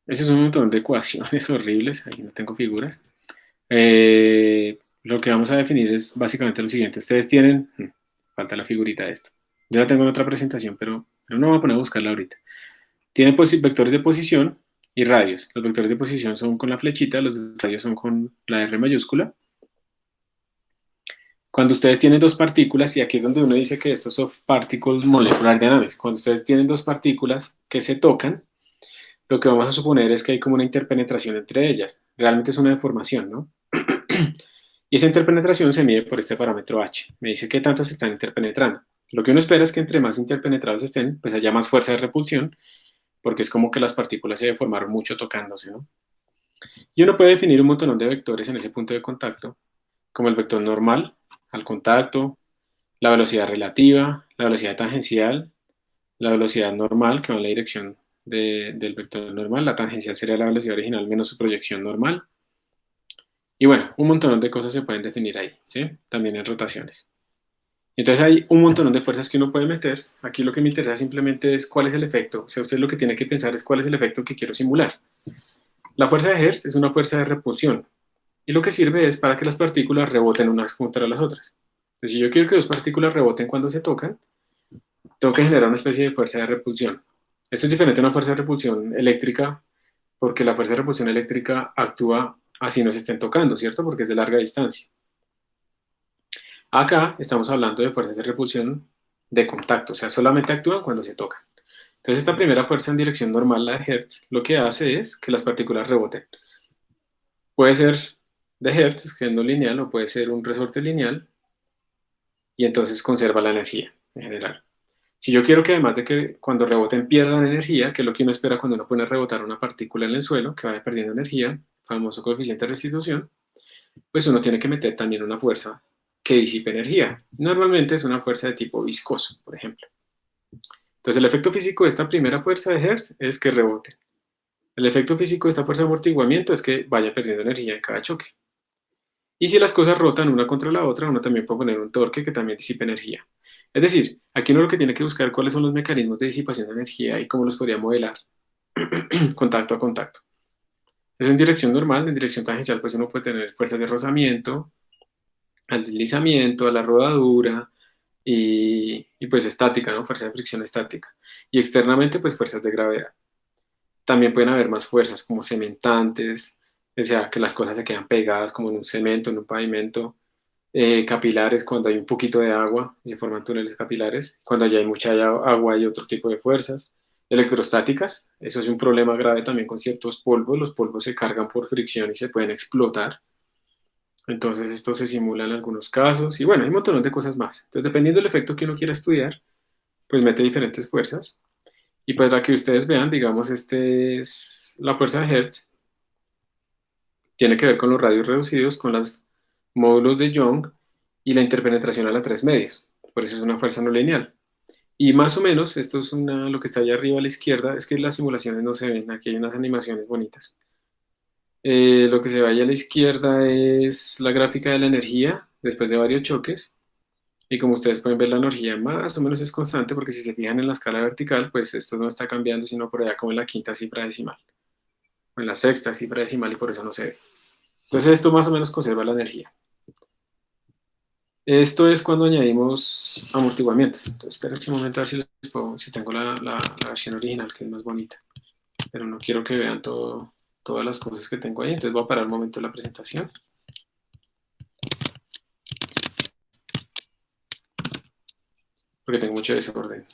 Ese es un montón de ecuaciones horribles, ahí no tengo figuras. Lo que vamos a definir es básicamente lo siguiente. Ustedes tienen, falta la figurita de esto. Yo la tengo en otra presentación, pero no voy a poner a buscarla ahorita. Tiene vectores de posición y radios. Los vectores de posición son con la flechita, los radios son con la R mayúscula. Cuando ustedes tienen dos partículas, y aquí es donde uno dice que esto es of particle molecular dynamics, cuando ustedes tienen dos partículas que se tocan, lo que vamos a suponer es que hay como una interpenetración entre ellas. Realmente es una deformación, ¿no? Y esa interpenetración se mide por este parámetro h. Me dice qué tanto se están interpenetrando. Lo que uno espera es que entre más interpenetrados estén, pues haya más fuerza de repulsión, porque es como que las partículas se deformaron mucho tocándose, ¿no? Y uno puede definir un montón de vectores en ese punto de contacto, como el vector normal al contacto, la velocidad relativa, la velocidad tangencial, la velocidad normal, que va en la dirección del vector normal, la tangencial sería la velocidad original menos su proyección normal. Y bueno, un montón de cosas se pueden definir ahí, ¿sí? También en rotaciones. Entonces hay un montón de fuerzas que uno puede meter. Aquí lo que me interesa simplemente es cuál es el efecto. O sea, usted lo que tiene que pensar es cuál es el efecto que quiero simular. La fuerza de Hertz es una fuerza de repulsión. Y lo que sirve es para que las partículas reboten unas contra las otras. Entonces, si yo quiero que dos partículas reboten cuando se tocan, tengo que generar una especie de fuerza de repulsión. Esto es diferente a una fuerza de repulsión eléctrica, porque la fuerza de repulsión eléctrica actúa así no se estén tocando, ¿cierto? Porque es de larga distancia. Acá estamos hablando de fuerzas de repulsión de contacto, o sea, solamente actúan cuando se tocan. Entonces, esta primera fuerza en dirección normal, la de Hertz, lo que hace es que las partículas reboten. Puede ser de Hertz, que es no lineal, o puede ser un resorte lineal, y entonces conserva la energía en general. Si yo quiero que además de que cuando reboten pierdan energía, que es lo que uno espera cuando uno pone a rebotar una partícula en el suelo, que vaya perdiendo energía, famoso coeficiente de restitución, pues uno tiene que meter también una fuerza que disipe energía. Normalmente es una fuerza de tipo viscoso, por ejemplo. Entonces el efecto físico de esta primera fuerza de Hertz es que rebote. El efecto físico de esta fuerza de amortiguamiento es que vaya perdiendo energía en cada choque. Y si las cosas rotan una contra la otra, uno también puede poner un torque que también disipe energía. Es decir, aquí uno lo que tiene que buscar cuáles son los mecanismos de disipación de energía y cómo los podría modelar contacto a contacto. Eso en dirección normal. En dirección tangencial pues uno puede tener fuerzas de rozamiento, al deslizamiento, a la rodadura y pues estática, ¿no? Fuerza de fricción estática. Y externamente pues fuerzas de gravedad. También pueden haber más fuerzas como cementantes, o sea, que las cosas se quedan pegadas como en un cemento, en un pavimento. Capilares cuando hay un poquito de agua y se forman túneles capilares. Cuando ya hay mucha agua hay otro tipo de fuerzas. Electrostáticas, eso es un problema grave también con ciertos polvos. Los polvos se cargan por fricción y se pueden explotar. Entonces esto se simula en algunos casos. Y bueno, hay un montón de cosas más. Entonces dependiendo del efecto que uno quiera estudiar, pues mete diferentes fuerzas. Y pues la que ustedes vean, digamos, este es la fuerza de Hertz. Tiene que ver con los radios reducidos, con los módulos de Young y la interpenetración a la 3 medios. Por eso es una fuerza no lineal. Y más o menos, esto es lo que está allá arriba a la izquierda, es que las simulaciones no se ven, aquí hay unas animaciones bonitas. Lo que se ve allá a la izquierda es la gráfica de la energía después de varios choques. Y como ustedes pueden ver, la energía más o menos es constante, porque si se fijan en la escala vertical, pues esto no está cambiando, sino por allá como en la quinta cifra decimal, o en la sexta cifra decimal, y por eso no se ve. Entonces esto más o menos conserva la energía. Esto es cuando añadimos amortiguamientos. Entonces, esperen un momento a ver si tengo la versión original, que es más bonita. Pero no quiero que vean todas las cosas que tengo ahí. Entonces voy a parar un momento la presentación, porque tengo mucho desorden.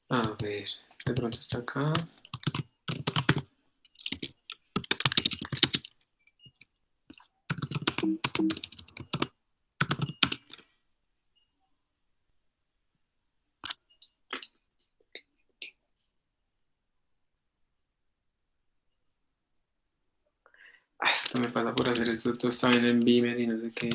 A ver, de pronto está acá. Esto me pasa por hacer esto, todo está bien en Beamer y no sé qué.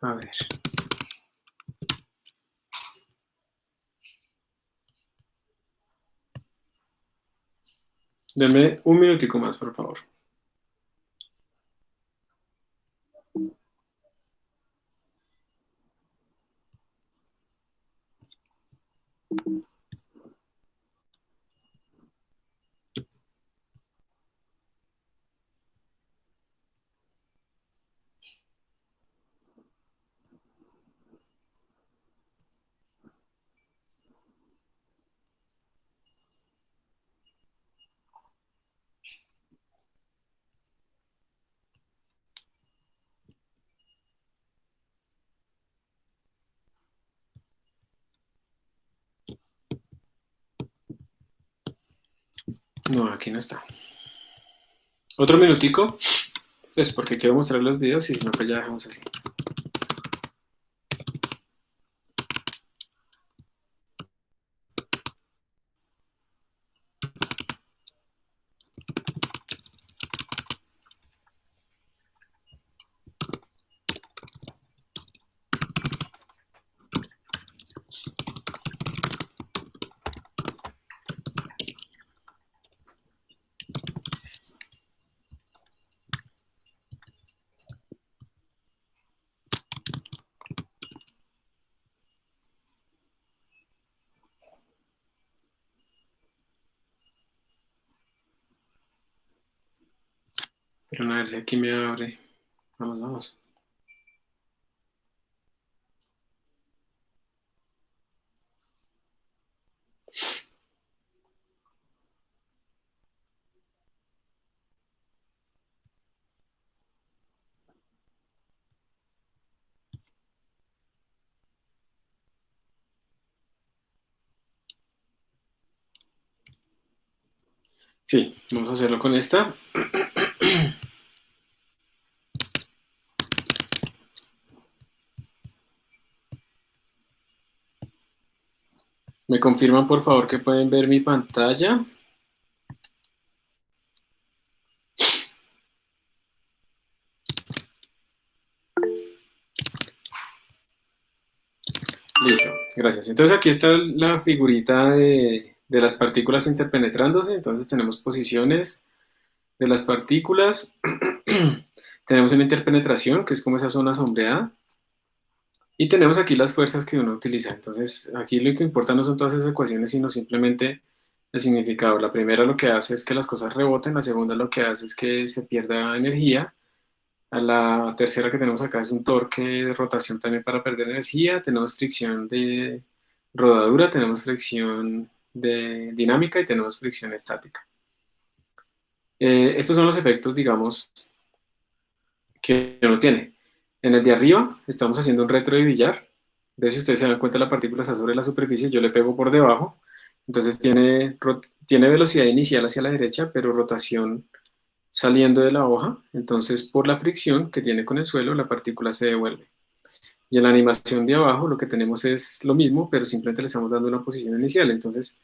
A ver. Denme un minutico más, por favor. No, aquí no está. Otro minutico, pues porque quiero mostrar los videos y si no, pues ya dejamos así. Pero a ver si aquí me abre. Vamos, vamos. Sí, vamos a hacerlo con esta. ¿Me confirman, por favor, que pueden ver mi pantalla? Listo, gracias. Entonces aquí está la figurita de las partículas interpenetrándose. Entonces tenemos posiciones de las partículas. Tenemos una interpenetración, que es como esa zona sombreada. Y tenemos aquí las fuerzas que uno utiliza. Entonces aquí lo que importa no son todas esas ecuaciones, sino simplemente el significado. La primera lo que hace es que las cosas reboten, la segunda lo que hace es que se pierda energía. A la tercera que tenemos acá es un torque de rotación también para perder energía. Tenemos fricción de rodadura, tenemos fricción de dinámica y tenemos fricción estática. Estos son los efectos, digamos, que uno tiene. En el de arriba estamos haciendo un retro de billar. De si ustedes se dan cuenta, la partícula está sobre la superficie, yo le pego por debajo. Entonces tiene velocidad inicial hacia la derecha, pero rotación saliendo de la hoja. Entonces, por la fricción que tiene con el suelo, la partícula se devuelve. Y en la animación de abajo lo que tenemos es lo mismo, pero simplemente le estamos dando una posición inicial. Entonces,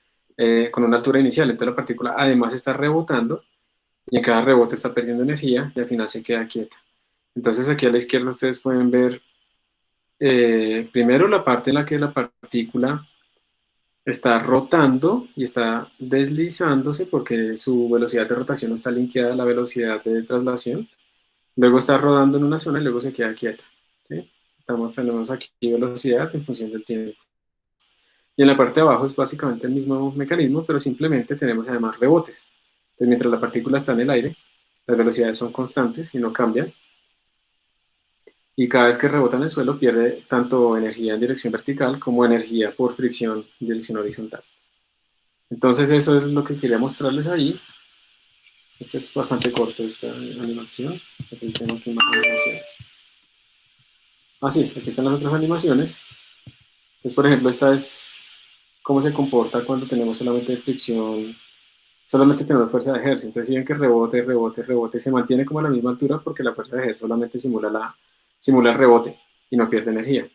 con una altura inicial. Entonces la partícula además está rebotando y en cada rebote está perdiendo energía y al final se queda quieta. Entonces aquí a la izquierda ustedes pueden ver primero la parte en la que la partícula está rotando y está deslizándose porque su velocidad de rotación no está linkeada a la velocidad de traslación. Luego está rodando en una zona y luego se queda quieta. ¿Sí? Tenemos aquí velocidad en función del tiempo. Y en la parte de abajo es básicamente el mismo mecanismo, pero simplemente tenemos además rebotes. Entonces, mientras la partícula está en el aire, las velocidades son constantes y no cambian. Y cada vez que rebota en el suelo pierde tanto energía en dirección vertical como energía por fricción en dirección horizontal. Entonces eso es lo que quería mostrarles ahí. Esto es bastante corto, esta animación. Así tengo aquí más animaciones. Ah, sí, aquí están las otras animaciones. Entonces, por ejemplo, esta es cómo se comporta cuando tenemos solamente fricción, solamente tenemos fuerza de ejercicio. Entonces, si ven que rebote, rebote, rebote, se mantiene como a la misma altura porque la fuerza de ejercicio solamente simula el rebote y no pierde energía.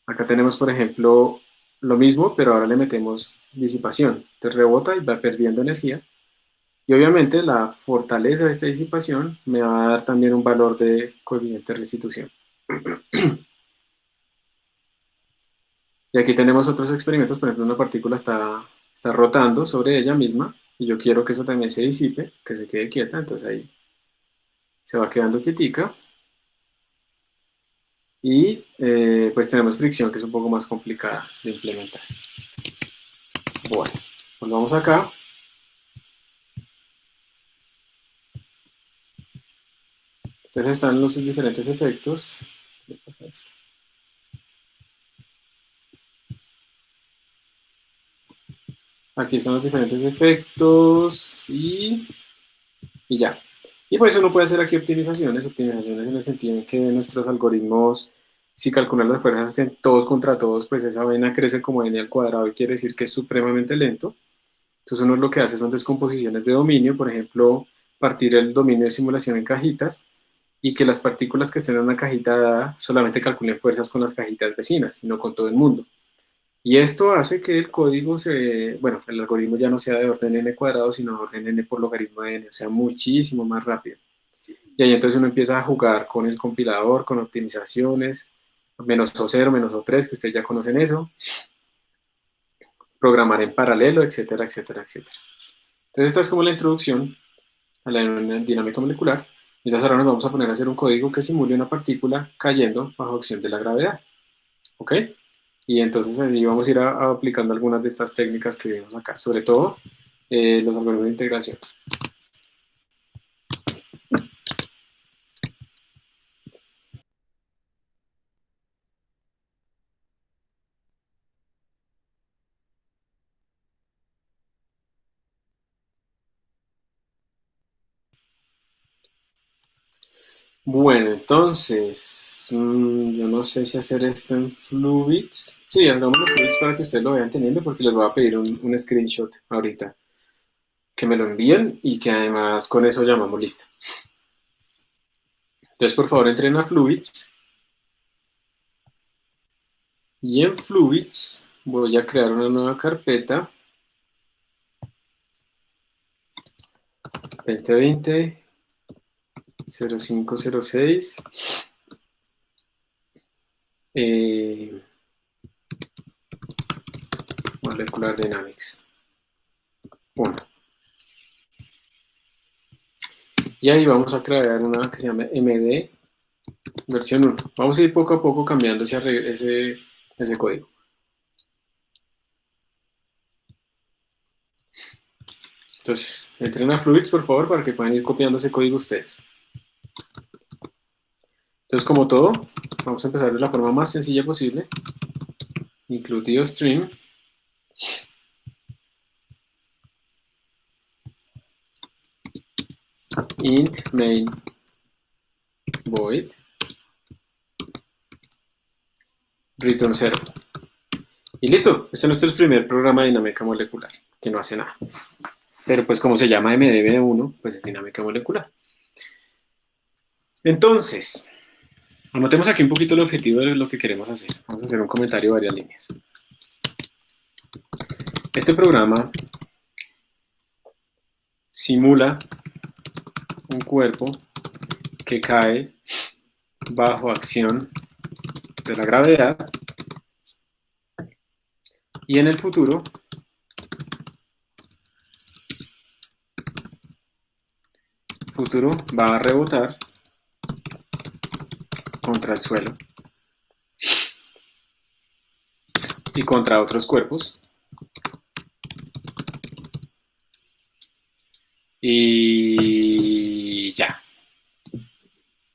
Acá tenemos, por ejemplo, lo mismo, pero ahora le metemos disipación. Entonces rebota y va perdiendo energía. Y obviamente la fortaleza de esta disipación me va a dar también un valor de coeficiente de restitución. Y aquí tenemos otros experimentos, por ejemplo, una partícula está rotando sobre ella misma y yo quiero que eso también se disipe, que se quede quieta, entonces ahí se va quedando quietica. Y pues tenemos fricción, que es un poco más complicada de implementar. Bueno, volvamos acá. Entonces están los diferentes efectos. ¿Qué pasa esto? Aquí están los diferentes efectos y ya. Y pues uno puede hacer aquí optimizaciones en el sentido en que nuestros algoritmos, si calculan las fuerzas en todos contra todos, pues esa vaina crece como n al cuadrado y quiere decir que es supremamente lento. Entonces uno lo que hace son descomposiciones de dominio, por ejemplo, partir el dominio de simulación en cajitas y que las partículas que estén en una cajita dada solamente calculen fuerzas con las cajitas vecinas y no con todo el mundo. Y esto hace que el código bueno, el algoritmo ya no sea de orden n cuadrado, sino de orden n por logaritmo de n, o sea, muchísimo más rápido. Y ahí entonces uno empieza a jugar con el compilador, con optimizaciones, menos O0, menos O3, que ustedes ya conocen eso, programar en paralelo, etcétera, etcétera, etcétera. Entonces esta es como la introducción a la dinámica molecular. Y entonces ahora nos vamos a poner a hacer un código que simule una partícula cayendo bajo acción de la gravedad. ¿Ok? Y entonces ahí vamos a ir aplicando algunas de estas técnicas que vimos acá, sobre todo los algoritmos de integración. Bueno, entonces, yo no sé si hacer esto en Fluids. Sí, hagámoslo en Fluids para que ustedes lo vayan teniendo, porque les voy a pedir un screenshot ahorita, que me lo envíen y que además con eso llamamos lista. Entonces, por favor, entren a Fluids. Y en Fluids voy a crear una nueva carpeta. 2020 0506 Molecular Dynamics 1. Y ahí vamos a crear una que se llama MD versión 1. Vamos a ir poco a poco cambiando ese código. Entonces, entren a Fluids, por favor, para que puedan ir copiando ese código ustedes. Entonces, como todo, vamos a empezar de la forma más sencilla posible. Include stream. Int main void return 0. Y listo, este es nuestro primer programa de dinámica molecular, que no hace nada. Pero pues como se llama MDB1, pues es dinámica molecular. Entonces, anotemos aquí un poquito el objetivo de lo que queremos hacer. Vamos a hacer un comentario de varias líneas. Este programa simula un cuerpo que cae bajo acción de la gravedad y en el futuro va a rebotar contra el suelo y contra otros cuerpos y ya.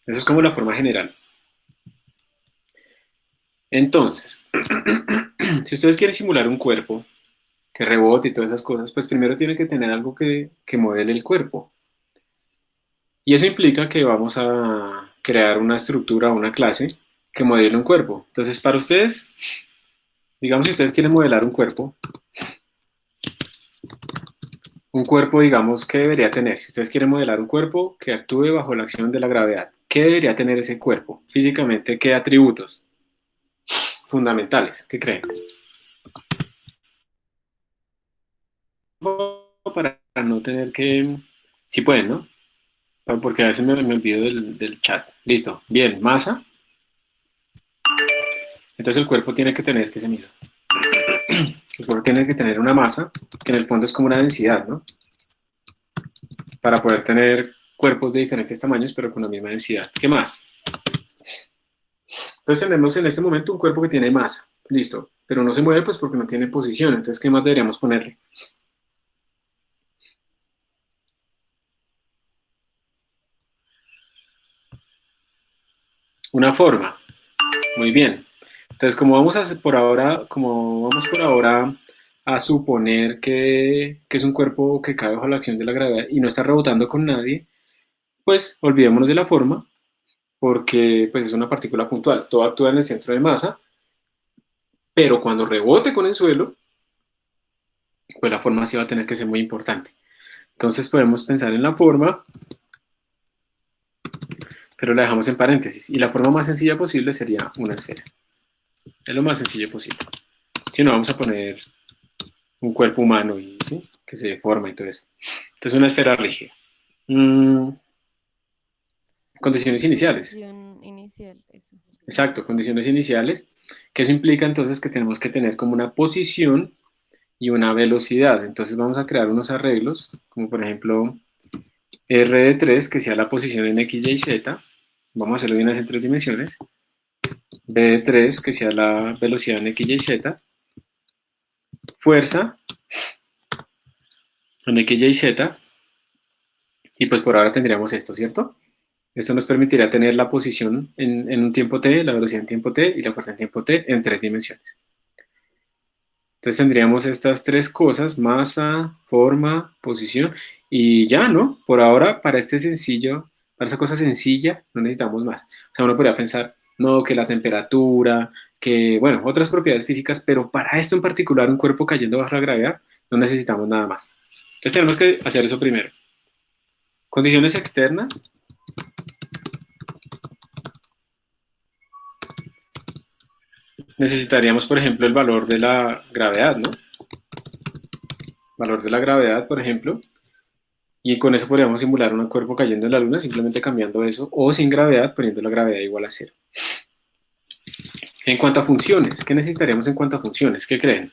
Eso es como la forma general. Entonces, si ustedes quieren simular un cuerpo que rebote y todas esas cosas, pues primero tiene que tener algo que modele el cuerpo. Y eso implica que vamos a crear una estructura, una clase que modele un cuerpo. Entonces, para ustedes, digamos si ustedes quieren modelar un cuerpo, digamos, ¿qué debería tener? Si ustedes quieren modelar un cuerpo que actúe bajo la acción de la gravedad, ¿qué debería tener ese cuerpo? Físicamente, ¿qué atributos fundamentales? ¿Qué creen? Para no tener que... Si pueden, ¿no? Porque a veces me olvido del chat. Listo. Bien, masa. Entonces el cuerpo tiene que tener, ¿qué se me hizo? El cuerpo tiene que tener una masa, que en el fondo es como una densidad, ¿no? Para poder tener cuerpos de diferentes tamaños, pero con la misma densidad. ¿Qué más? Entonces tenemos en este momento un cuerpo que tiene masa. Listo. Pero no se mueve pues porque no tiene posición. Entonces, ¿qué más deberíamos ponerle? Una forma. Muy bien. Entonces, como vamos por ahora a suponer que es un cuerpo que cae bajo la acción de la gravedad y no está rebotando con nadie, pues olvidémonos de la forma, porque pues es una partícula puntual. Todo actúa en el centro de masa, pero cuando rebote con el suelo, pues la forma sí va a tener que ser muy importante. Entonces podemos pensar en la forma, pero la dejamos en paréntesis. Y la forma más sencilla posible sería una esfera. Es lo más sencillo posible. Si no, vamos a poner un cuerpo humano y ¿sí? Que se deforma y todo eso. Entonces una esfera rígida. Mm, condiciones iniciales. Condición inicial, eso. Exacto, condiciones iniciales. Que eso implica entonces que tenemos que tener como una posición y una velocidad. Entonces vamos a crear unos arreglos, como por ejemplo R de 3, que sea la posición en X, Y, Z. Vamos a hacerlo de unas en 3 dimensiones. B de 3, que sea la velocidad en X, Y, Z. Fuerza en X, Y, Z. Y pues por ahora tendríamos esto, ¿cierto? Esto nos permitirá tener la posición en un tiempo t, la velocidad en tiempo t y la fuerza en tiempo t en 3 dimensiones. Entonces tendríamos estas tres cosas, masa, forma, posición, y ya, ¿no? Por ahora, para esa cosa sencilla, no necesitamos más. O sea, uno podría pensar, no, que la temperatura, que, bueno, otras propiedades físicas, pero para esto en particular, un cuerpo cayendo bajo la gravedad, no necesitamos nada más. Entonces tenemos que hacer eso primero. Condiciones externas. Necesitaríamos, por ejemplo, el valor de la gravedad, ¿no? Valor de la gravedad, por ejemplo, y con eso podríamos simular un cuerpo cayendo en la Luna simplemente cambiando eso, o sin gravedad poniendo la gravedad igual a cero. En cuanto a funciones, ¿qué necesitaríamos en cuanto a funciones? ¿Qué creen?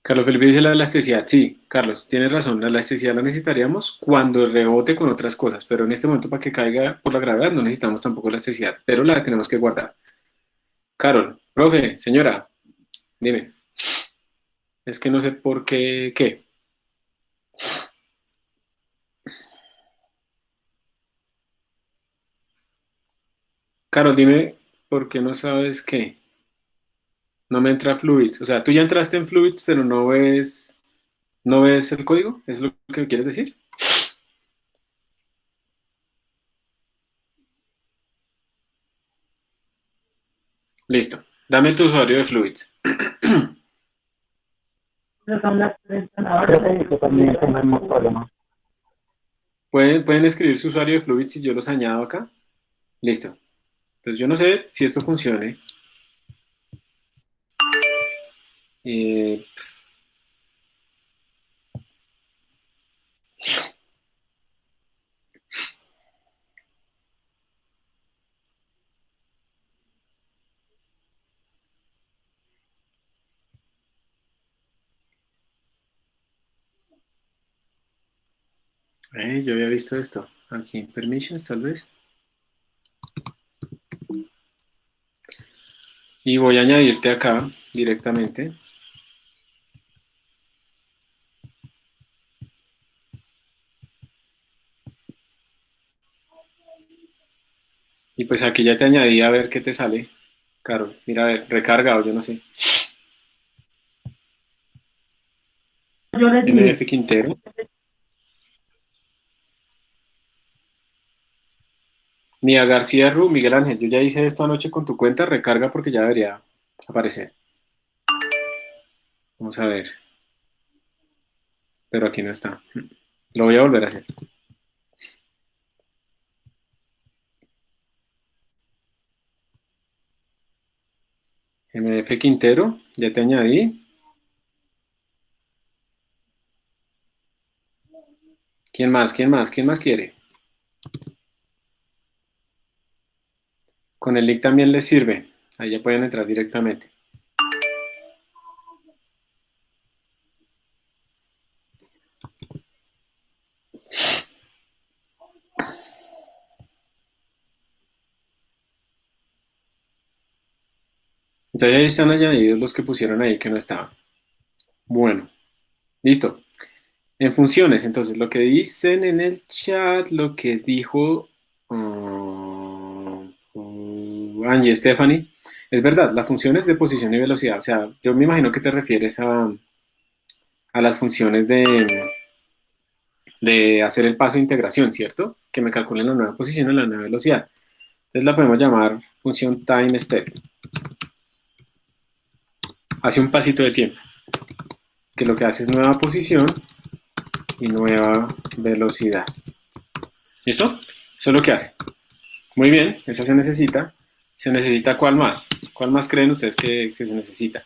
Carlos Felipe dice la elasticidad. Sí, Carlos, tienes razón, la elasticidad la necesitaríamos cuando rebote con otras cosas, pero en este momento para que caiga por la gravedad no necesitamos tampoco elasticidad, pero la tenemos que guardar. Carol, profe, señora, dime. Es que no sé por qué, ¿qué? Carol, dime por qué no sabes qué. No me entra Fluids. O sea, tú ya entraste en Fluids, pero no ves el código. ¿Es lo que quieres decir? Listo. Dame tu usuario de Fluids. Son las tres ganadoras. Creo que también tenemos problemas. ¿Pueden escribir su usuario de Fluids y yo los añado acá? Listo. Entonces yo no sé si esto funcione. Eh, yo había visto esto. Aquí, permissions tal vez. Y voy a añadirte acá directamente. Y pues aquí ya te añadí a ver qué te sale. Claro, mira, a ver, recarga o yo no sé. Yo le di, MF Quintero. Mía García Ru, Miguel Ángel, yo ya hice esto anoche con tu cuenta, recarga porque ya debería aparecer. Vamos a ver, pero aquí no está. Lo voy a volver a hacer. MF Quintero, ya te añadí. ¿Quién más? ¿Quién más? ¿Quién más quiere? Con el link también les sirve. Ahí ya pueden entrar directamente. Entonces ahí están añadidos los que pusieron ahí que no estaban. Bueno, listo. En funciones, entonces, lo que dicen en el chat, lo que dijo Angie Stephanie, es verdad, la función es de posición y velocidad. O sea, yo me imagino que te refieres a las funciones de hacer el paso de integración, ¿cierto? Que me calculen la nueva posición y la nueva velocidad. Entonces la podemos llamar función time step. Hace un pasito de tiempo, que lo que hace es nueva posición y nueva velocidad. ¿Listo? Eso es lo que hace. Muy bien, esa se necesita. ¿Se necesita cuál más? ¿Cuál más creen ustedes que se necesita?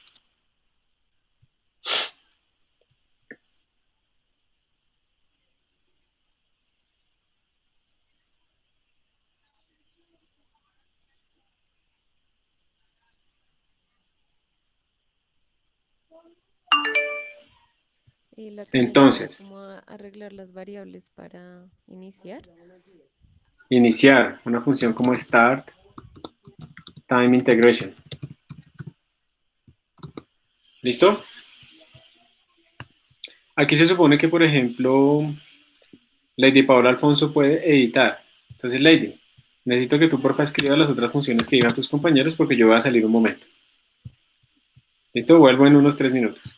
Y la que me ayuda Entonces, como a arreglar las variables para iniciar. iniciar una función como start time integration. ¿Listo? Aquí se supone que, por ejemplo, Lady Paola Alfonso puede editar. Entonces, Lady, necesito que tú porfa escribas las otras funciones que digan tus compañeros porque yo voy a salir un momento. ¿Listo? Vuelvo en unos 3 minutos.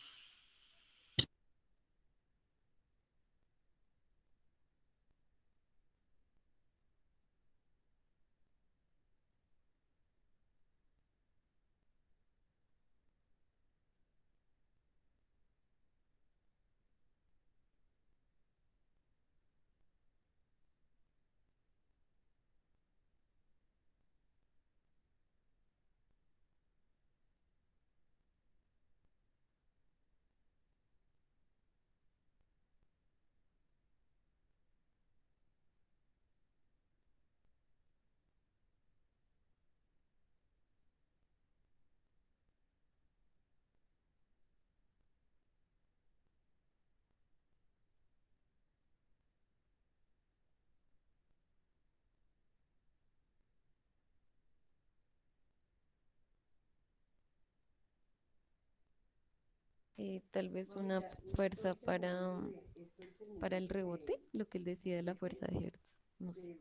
Tal vez una fuerza para el rebote, lo que él decía de la fuerza de Hertz. No sé.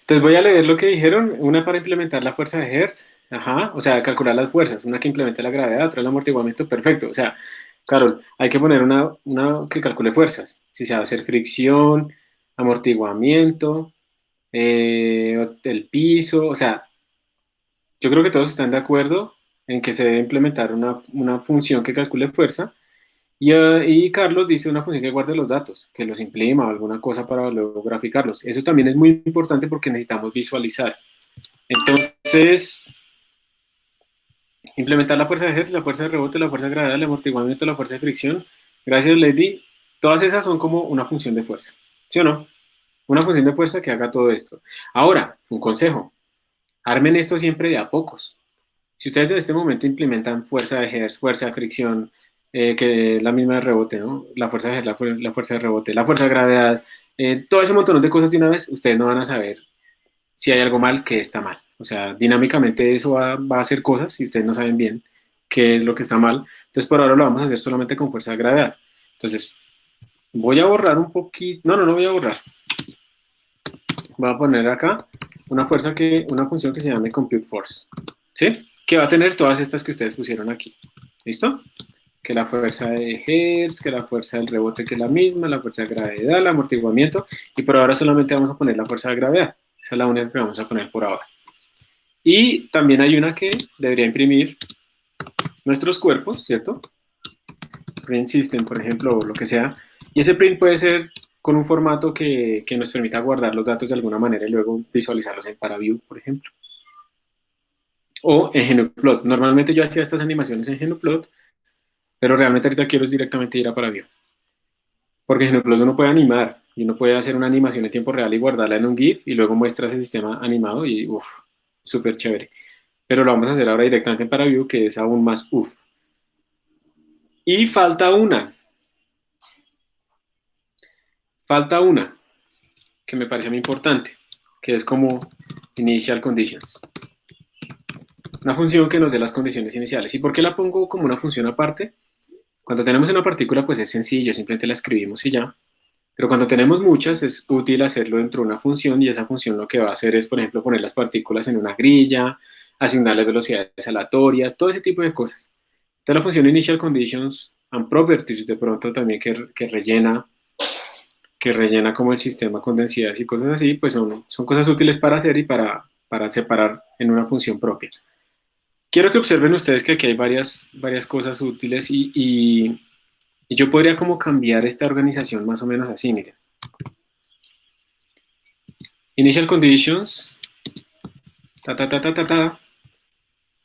Entonces voy a leer lo que dijeron, una para implementar la fuerza de Hertz, ajá, o sea, calcular las fuerzas, una que implemente la gravedad, otra el amortiguamiento, perfecto, o sea, Carol, hay que poner una que calcule fuerzas, si se va a hacer fricción, amortiguamiento, el piso, o sea, yo creo que todos están de acuerdo en que se debe implementar una función que calcule fuerza, y Carlos dice una función que guarde los datos, que los imprima o alguna cosa para luego graficarlos. Eso también es muy importante porque necesitamos visualizar. Entonces, implementar la fuerza de Hertz, la fuerza de rebote, la fuerza de gravedad, el amortiguamiento, la fuerza de fricción. Gracias, Lady. Todas esas son como una función de fuerza. ¿Sí o no? Una función de fuerza que haga todo esto. Ahora, un consejo. Armen esto siempre de a pocos. Si ustedes en este momento implementan fuerza de Hertz, fuerza de fricción, que es la misma de rebote, ¿no? La fuerza de Hertz, la fuerza de rebote, la fuerza de gravedad, todo ese montón de cosas de una vez, ustedes no van a saber si hay algo mal, que está mal. O sea, dinámicamente eso va a hacer cosas y ustedes no saben bien qué es lo que está mal. Entonces, por ahora lo vamos a hacer solamente con fuerza de gravedad. Entonces, voy a borrar un poquito. No voy a borrar. Voy a poner acá una función que se llame compute force. ¿Sí? Que va a tener todas estas que ustedes pusieron aquí. ¿Listo? Que la fuerza de Hertz, que la fuerza del rebote que es la misma, la fuerza de gravedad, el amortiguamiento, y por ahora solamente vamos a poner la fuerza de gravedad. Esa es la única que vamos a poner por ahora. Y también hay una que debería imprimir nuestros cuerpos, ¿cierto? Print system, por ejemplo, o lo que sea. Y ese print puede ser con un formato que nos permita guardar los datos de alguna manera y luego visualizarlos en ParaView, por ejemplo. O en GnuPlot. Normalmente yo hacía estas animaciones en GnuPlot, pero realmente ahorita quiero directamente ir a ParaView. Porque en GnuPlot uno puede animar y uno puede hacer una animación en tiempo real y guardarla en un GIF y luego muestra ese sistema animado y uff, súper chévere. Pero lo vamos a hacer ahora directamente en ParaView, que es aún más uff. Y falta una que me parece muy importante, que es como initial conditions. Una función que nos dé las condiciones iniciales. ¿Y por qué la pongo como una función aparte? Cuando tenemos una partícula, pues es sencillo, simplemente la escribimos y ya. Pero cuando tenemos muchas, es útil hacerlo dentro de una función, y esa función lo que va a hacer es, por ejemplo, poner las partículas en una grilla, asignarles velocidades aleatorias, todo ese tipo de cosas. Entonces la función initial conditions and properties de pronto también que rellena como el sistema con densidades y cosas así, pues son cosas útiles para hacer y para separar en una función propia. Quiero que observen ustedes que aquí hay varias cosas útiles y yo podría como cambiar esta organización más o menos así, miren. Initial conditions,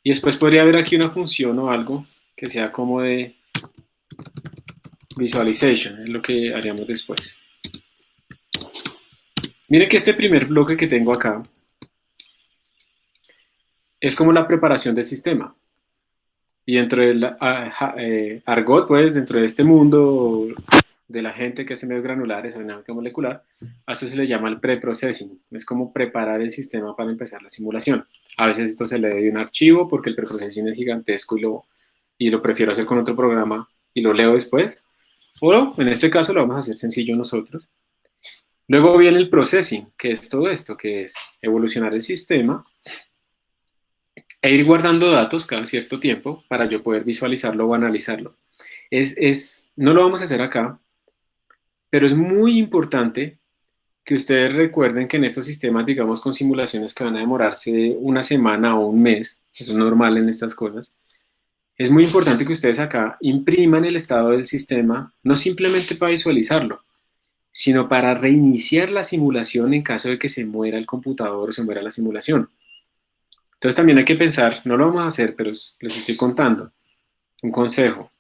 y después podría haber aquí una función o algo que sea como de visualization, es lo que haríamos después. Miren que este primer bloque que tengo acá es como la preparación del sistema. Y dentro del argot, pues, dentro de este mundo de la gente que hace medios granulares o dinámica molecular, a eso se le llama el preprocessing. Es como preparar el sistema para empezar la simulación. A veces esto se le debe un archivo porque el preprocessing es gigantesco y lo prefiero hacer con otro programa y lo leo después. O en este caso lo vamos a hacer sencillo nosotros. Luego viene el processing, que es todo esto, que es evolucionar el sistema e ir guardando datos cada cierto tiempo para yo poder visualizarlo o analizarlo. No lo vamos a hacer acá, pero es muy importante que ustedes recuerden que en estos sistemas, digamos, con simulaciones que van a demorarse una semana o un mes, eso es normal en estas cosas, es muy importante que ustedes acá impriman el estado del sistema, no simplemente para visualizarlo, sino para reiniciar la simulación en caso de que se muera el computador o se muera la simulación. Entonces también hay que pensar, no lo vamos a hacer, pero les estoy contando, un consejo.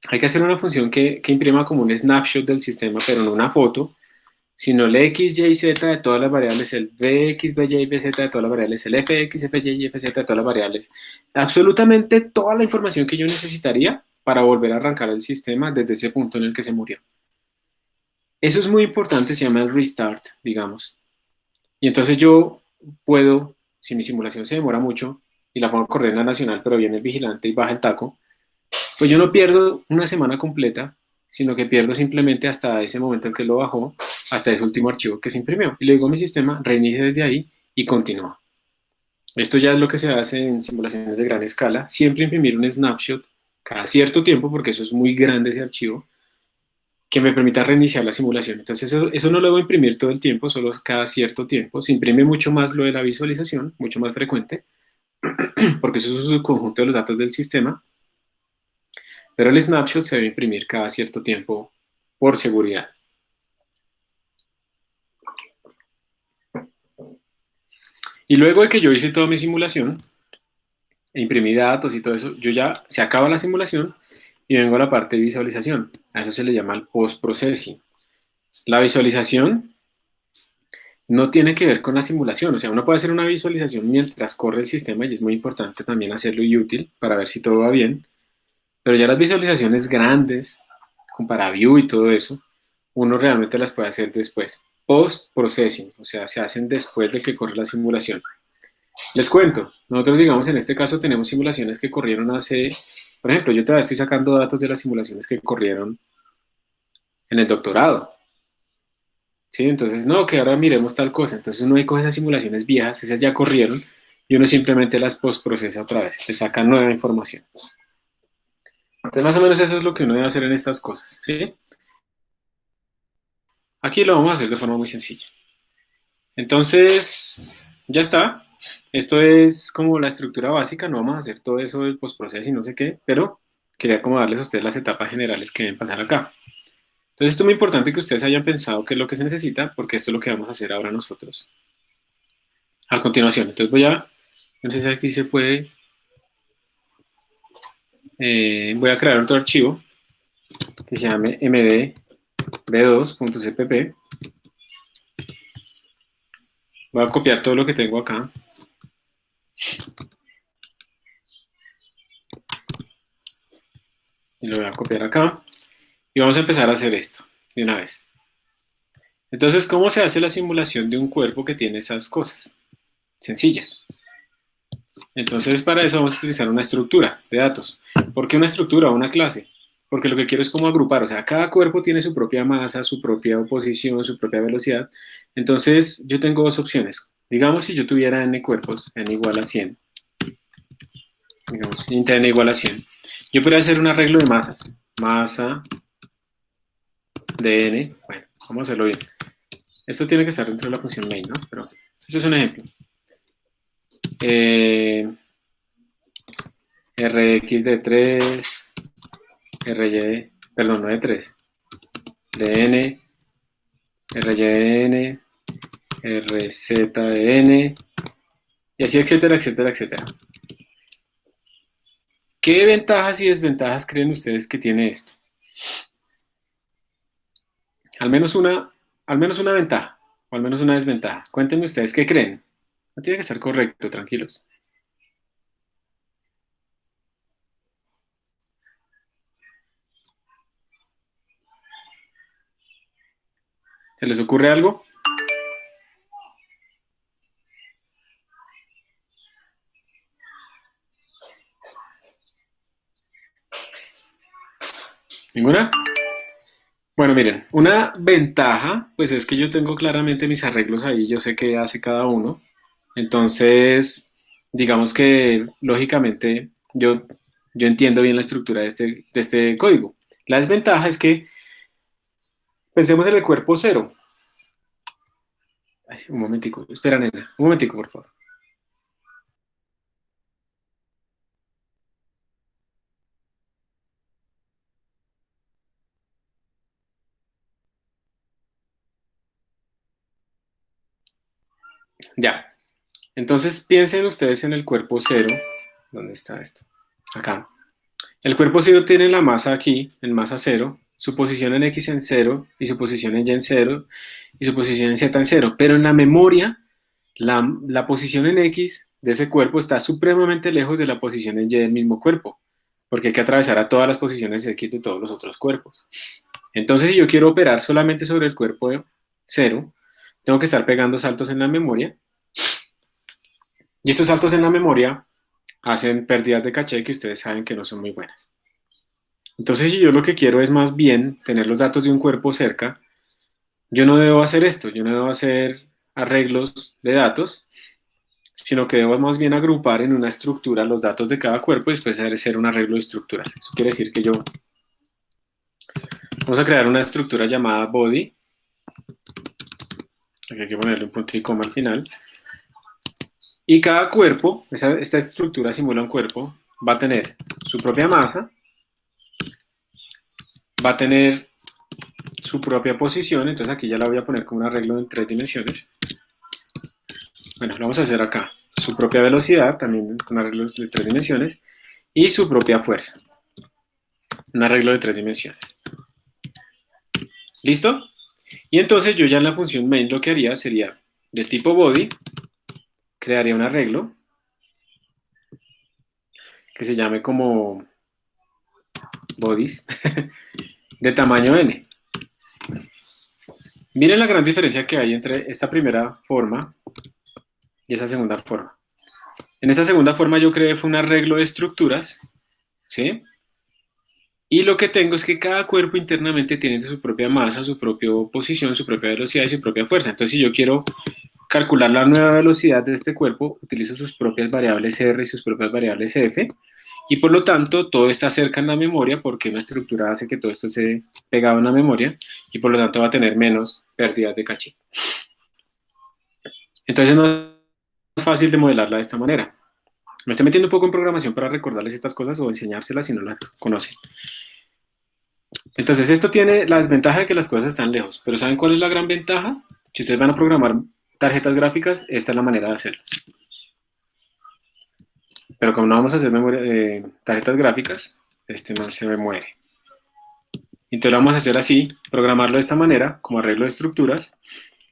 Hay que hacer una función que imprima como un snapshot del sistema, pero no una foto, sino el x, y, z de todas las variables, el bx, by, y, bz de todas las variables, el fx, fy y fz de todas las variables. Absolutamente toda la información que yo necesitaría para volver a arrancar el sistema desde ese punto en el que se murió. Eso es muy importante, se llama el restart, digamos. Y entonces yo puedo, si mi simulación se demora mucho y la pongo a coordenada nacional, pero viene el vigilante y baja el taco, pues yo no pierdo una semana completa sino que pierdo simplemente hasta ese momento en que lo bajó, hasta ese último archivo que se imprimió. Y le digo a mi sistema, reinicie desde ahí y continúa. Esto ya es lo que se hace en simulaciones de gran escala. Siempre imprimir un snapshot cada cierto tiempo, porque eso es muy grande ese archivo, que me permita reiniciar la simulación. Entonces eso no lo debo imprimir todo el tiempo, solo cada cierto tiempo. Se imprime mucho más lo de la visualización, mucho más frecuente, porque eso es un conjunto de los datos del sistema. Pero el snapshot se debe imprimir cada cierto tiempo por seguridad. Y luego de que yo hice toda mi simulación, imprimí datos y todo eso, yo ya se acaba la simulación y vengo a la parte de visualización. A eso se le llama el post-processing. La visualización no tiene que ver con la simulación, o sea, uno puede hacer una visualización mientras corre el sistema y es muy importante también hacerlo y útil para ver si todo va bien, pero ya las visualizaciones grandes, con ParaView y todo eso, uno realmente las puede hacer después. Post-processing, o sea, se hacen después de que corre la simulación. Les cuento, nosotros digamos en este caso tenemos simulaciones que corrieron hace, por ejemplo, yo todavía estoy sacando datos de las simulaciones que corrieron en el doctorado. ¿Sí? Entonces, no, que ahora miremos tal cosa. Entonces uno ahí coge esas simulaciones viejas, esas ya corrieron, y uno simplemente las postprocesa otra vez, le saca nueva información. Entonces, más o menos eso es lo que uno debe hacer en estas cosas, ¿sí? Aquí lo vamos a hacer de forma muy sencilla. Entonces, ya está. Esto es como la estructura básica, no vamos a hacer todo eso del postproceso y no sé qué, pero quería como darles a ustedes las etapas generales que deben pasar acá. Entonces, esto es muy importante que ustedes hayan pensado qué es lo que se necesita, porque esto es lo que vamos a hacer ahora nosotros a continuación. Entonces no sé si aquí se puede, voy a crear otro archivo que se llame mdb2.cpp. Voy a copiar todo lo que tengo acá. Y lo voy a copiar acá. Y vamos a empezar a hacer esto de una vez. Entonces, ¿cómo se hace la simulación de un cuerpo que tiene esas cosas? Sencillas. Entonces, para eso vamos a utilizar una estructura de datos. ¿Por qué una estructura o una clase? Porque lo que quiero es como agrupar, o sea, cada cuerpo tiene su propia masa, su propia oposición, su propia velocidad. Entonces, yo tengo dos opciones. Digamos, si yo tuviera n cuerpos, n igual a 100, digamos, int n igual a 100, yo podría hacer un arreglo de masas. Masa de n, bueno, vamos a hacerlo bien. Esto tiene que estar dentro de la función main, ¿no? Pero esto es un ejemplo. Rx de 3, ry, perdón, no de 3, de n, ry de n, rz de n, y así, etcétera, etcétera, etcétera. ¿Qué ventajas y desventajas creen ustedes que tiene esto? Al menos una ventaja, o al menos una desventaja. Cuéntenme ustedes qué creen. No tiene que ser correcto, tranquilos. ¿Se les ocurre algo? ¿Ninguna? Bueno, miren, una ventaja, pues es que yo tengo claramente mis arreglos ahí, yo sé qué hace cada uno. Entonces, digamos que lógicamente yo entiendo bien la estructura de este código. La desventaja es que pensemos en el cuerpo cero. Ay, un momentico, espera, nena, un momentico, por favor. Ya, entonces piensen ustedes en el cuerpo cero. ¿Dónde está esto? Acá. El cuerpo cero tiene la masa aquí, en masa cero, su posición en X en cero, y su posición en Y en cero, y su posición en Z en cero. Pero en la memoria, la posición en X de ese cuerpo está supremamente lejos de la posición en Y del mismo cuerpo, porque hay que atravesar a todas las posiciones X de todos los otros cuerpos. Entonces, si yo quiero operar solamente sobre el cuerpo de cero, tengo que estar pegando saltos en la memoria, y estos saltos en la memoria hacen pérdidas de caché que ustedes saben que no son muy buenas. Entonces, si yo lo que quiero es más bien tener los datos de un cuerpo cerca, yo no debo hacer esto, yo no debo hacer arreglos de datos, sino que debo más bien agrupar en una estructura los datos de cada cuerpo y después hacer un arreglo de estructuras. Eso quiere decir que vamos a crear una estructura llamada body, aquí hay que ponerle un punto y coma al final, y cada cuerpo, esta estructura simula un cuerpo, va a tener su propia masa, va a tener su propia posición, entonces aquí ya la voy a poner como un arreglo en 3 dimensiones. Bueno, lo vamos a hacer acá. Su propia velocidad, también con arreglos de 3 dimensiones, y su propia fuerza, un arreglo de 3 dimensiones. ¿Listo? Y entonces yo ya en la función main lo que haría sería, de tipo body, crearía un arreglo que se llame como bodies, de tamaño n. Miren la gran diferencia que hay entre esta primera forma y esa segunda forma. En esta segunda forma yo creé fue un arreglo de estructuras, ¿sí? Y lo que tengo es que cada cuerpo internamente tiene su propia masa, su propia posición, su propia velocidad y su propia fuerza. Entonces, si yo quiero calcular la nueva velocidad de este cuerpo, utilizo sus propias variables R y sus propias variables F, y por lo tanto todo está cerca en la memoria porque una estructura hace que todo esto se pegado en la memoria y por lo tanto va a tener menos pérdidas de caché. Entonces no es fácil de modelarla de esta manera. Me estoy metiendo un poco en programación para recordarles estas cosas o enseñárselas si no las conocen. Entonces esto tiene la desventaja de que las cosas están lejos, pero ¿saben cuál es la gran ventaja? Si ustedes van a programar tarjetas gráficas, esta es la manera de hacerlo. Pero como no vamos a hacer tarjetas gráficas, este man se me muere. Entonces lo vamos a hacer así, programarlo de esta manera, como arreglo de estructuras.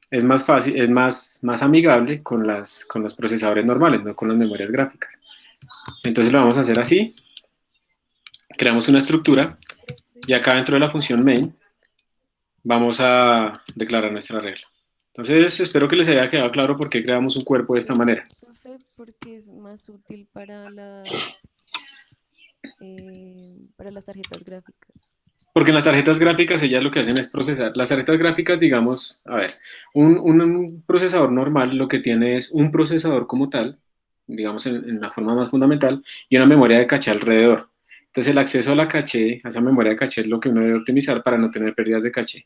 Es más fácil, es más amigable con los procesadores normales, no con las memorias gráficas. Entonces lo vamos a hacer así. Creamos una estructura y acá dentro de la función main vamos a declarar nuestra regla. Entonces espero que les haya quedado claro por qué creamos un cuerpo de esta manera. Profe, porque es más útil para las tarjetas gráficas. Porque en las tarjetas gráficas ellas lo que hacen es procesar. Las tarjetas gráficas, digamos, a ver, un procesador normal lo que tiene es un procesador como tal, digamos en la forma más fundamental, y una memoria de caché alrededor. Entonces el acceso a la caché, a esa memoria de caché es lo que uno debe optimizar para no tener pérdidas de caché.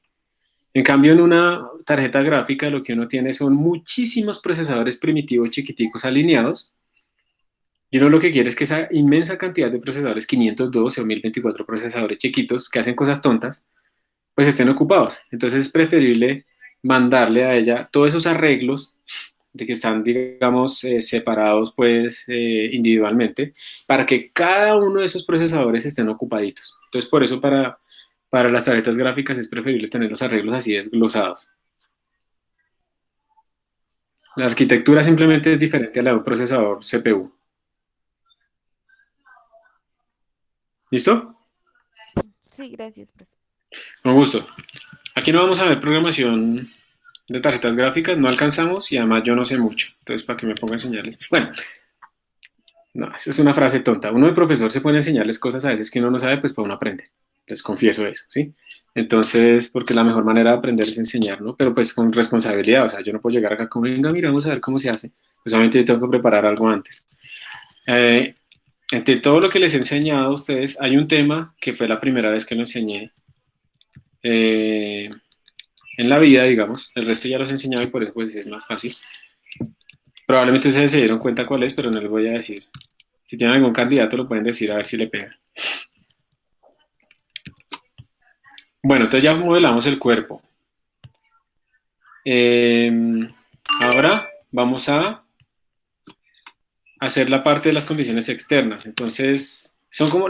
En cambio, en una tarjeta gráfica lo que uno tiene son muchísimos procesadores primitivos chiquiticos alineados, y uno lo que quiere es que esa inmensa cantidad de procesadores, 512 o 1024 procesadores chiquitos que hacen cosas tontas, pues estén ocupados. Entonces es preferible mandarle a ella todos esos arreglos de que están, digamos, separados pues individualmente, para que cada uno de esos procesadores estén ocupaditos. Entonces por eso para las tarjetas gráficas es preferible tener los arreglos así desglosados. La arquitectura simplemente es diferente a la de un procesador CPU. ¿Listo? Sí, gracias, profe. Con gusto. Aquí no vamos a ver programación de tarjetas gráficas, no alcanzamos y además yo no sé mucho. Entonces, para que me ponga a enseñarles. Bueno, no, esa es una frase tonta. Uno de profesor se pone a enseñarles cosas a veces que uno no sabe, pues para uno aprender. Les confieso eso, ¿sí? Entonces, porque la mejor manera de aprender es enseñar, ¿no? Pero pues con responsabilidad, o sea, yo no puedo llegar acá como, venga, mira, vamos a ver cómo se hace. Pues obviamente yo tengo que preparar algo antes. Entre todo lo que les he enseñado a ustedes, hay un tema que fue la primera vez que lo enseñé en la vida, digamos. El resto ya los he enseñado y por eso pues es más fácil. Probablemente ustedes se dieron cuenta cuál es, pero no les voy a decir. Si tienen algún candidato lo pueden decir a ver si le pega. Bueno, entonces ya modelamos el cuerpo. Ahora vamos a hacer la parte de las condiciones externas. Entonces,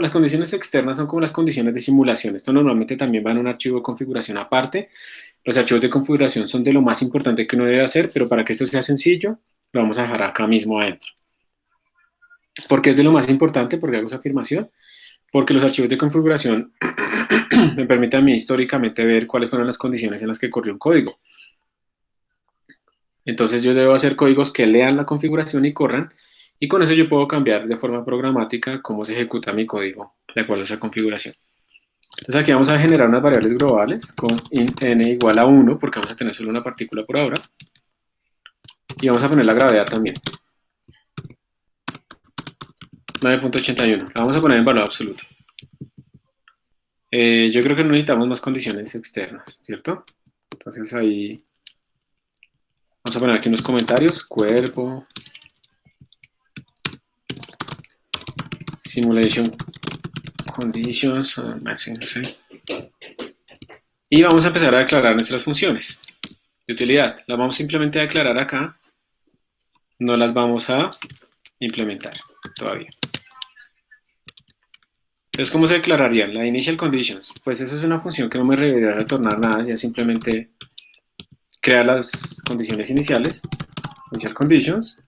las condiciones externas son como las condiciones de simulación. Esto normalmente también va en un archivo de configuración aparte. Los archivos de configuración son de lo más importante que uno debe hacer, pero para que esto sea sencillo, lo vamos a dejar acá mismo adentro. ¿Por qué es de lo más importante? ¿Por qué hago esa afirmación? Porque los archivos de configuración me permiten a mí históricamente ver cuáles fueron las condiciones en las que corrió un código. Entonces yo debo hacer códigos que lean la configuración y corran, y con eso yo puedo cambiar de forma programática cómo se ejecuta mi código de acuerdo a esa configuración. Entonces aquí vamos a generar unas variables globales con int n igual a 1, porque vamos a tener solo una partícula por ahora. Y vamos a poner la gravedad también. 9.81. La vamos a poner en valor absoluto. Yo creo que no necesitamos más condiciones externas, ¿cierto? Entonces ahí vamos a poner aquí unos comentarios. Cuerpo. Simulation conditions. No sé. Y vamos a empezar a declarar nuestras funciones de utilidad. Las vamos simplemente a declarar acá. No las vamos a implementar todavía. Entonces, ¿cómo se declararían? La initial conditions. Pues eso es una función que no me debería retornar nada, ya simplemente crea las condiciones iniciales, initial conditions.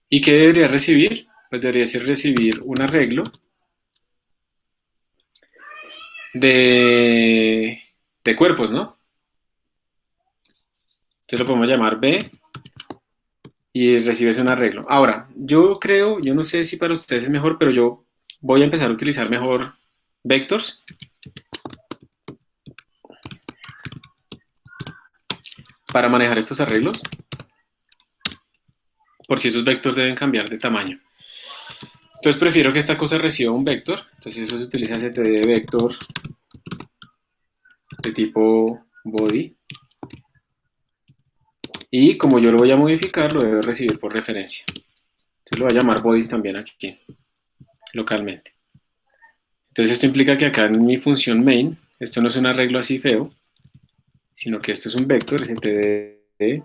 ¿Y qué debería recibir? Pues debería recibir un arreglo de cuerpos, ¿no? Entonces lo podemos llamar B y recibes un arreglo. Ahora, yo no sé si para ustedes es mejor, pero yo voy a empezar a utilizar mejor vectors para manejar estos arreglos, por si esos vectors deben cambiar de tamaño. Entonces prefiero que esta cosa reciba un vector, entonces eso se utiliza std vector de tipo body, y como yo lo voy a modificar, lo debo recibir por referencia. Entonces lo voy a llamar bodies también aquí, localmente. Entonces esto implica que acá en mi función main, esto no es un arreglo así feo, sino que esto es un vector, std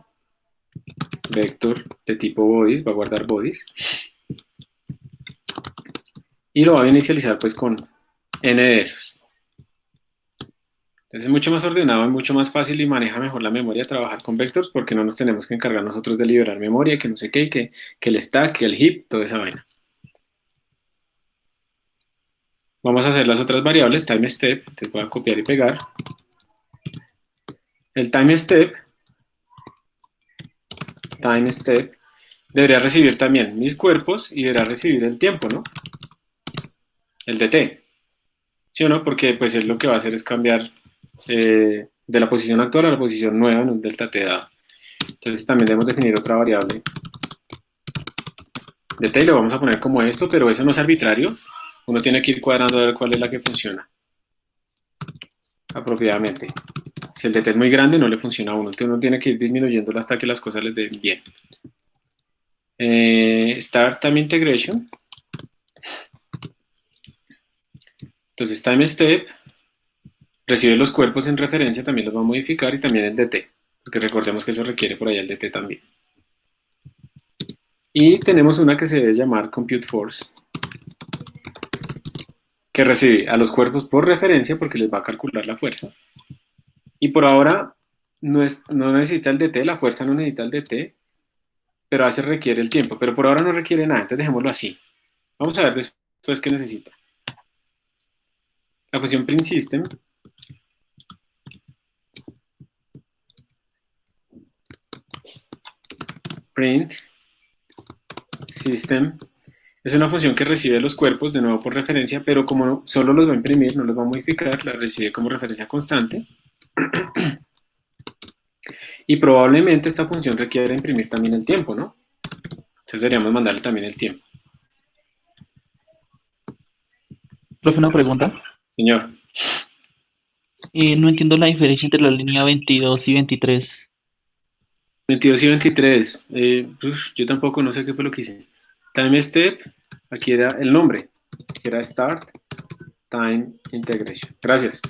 vector de tipo bodies, va a guardar bodies, y lo va a inicializar pues con n de esos. Entonces es mucho más ordenado, y mucho más fácil y maneja mejor la memoria trabajar con vectors, porque no nos tenemos que encargar nosotros de liberar memoria, que no sé qué, que el stack, que el heap, toda esa vaina. Vamos a hacer las otras variables, time step, entonces voy a copiar y pegar. El time step debería recibir también mis cuerpos y debería recibir el tiempo, ¿no? El dt. ¿Sí o no? Porque pues es lo que va a hacer es cambiar de la posición actual a la posición nueva en un delta t dado. Entonces también debemos definir otra variable dt y lo vamos a poner como esto, pero eso no es arbitrario. Uno tiene que ir cuadrando a ver cuál es la que funciona apropiadamente. Si el dt es muy grande, no le funciona a uno. Entonces uno tiene que ir disminuyéndolo hasta que las cosas les den bien. Start time integration. Entonces time step recibe los cuerpos en referencia, también los va a modificar, y también el dt, porque recordemos que eso requiere por allá el dt también. Y tenemos una que se debe llamar compute force, que recibe a los cuerpos por referencia porque les va a calcular la fuerza. Y por ahora no necesita el dt, la fuerza no necesita el dt, pero a veces requiere el tiempo, pero por ahora no requiere nada, entonces dejémoslo así. Vamos a ver después qué necesita. La función print system print system es una función que recibe los cuerpos de nuevo por referencia, pero como solo los va a imprimir, no los va a modificar, la recibe como referencia constante. Y probablemente esta función requiere imprimir también el tiempo, ¿no? Entonces deberíamos mandarle también el tiempo. Profe, una pregunta. Señor. No entiendo la diferencia entre la línea 22 y 23. 22 y 23. Yo tampoco no sé qué fue lo que hice. Time step, aquí era el nombre, que era start time integration. Gracias.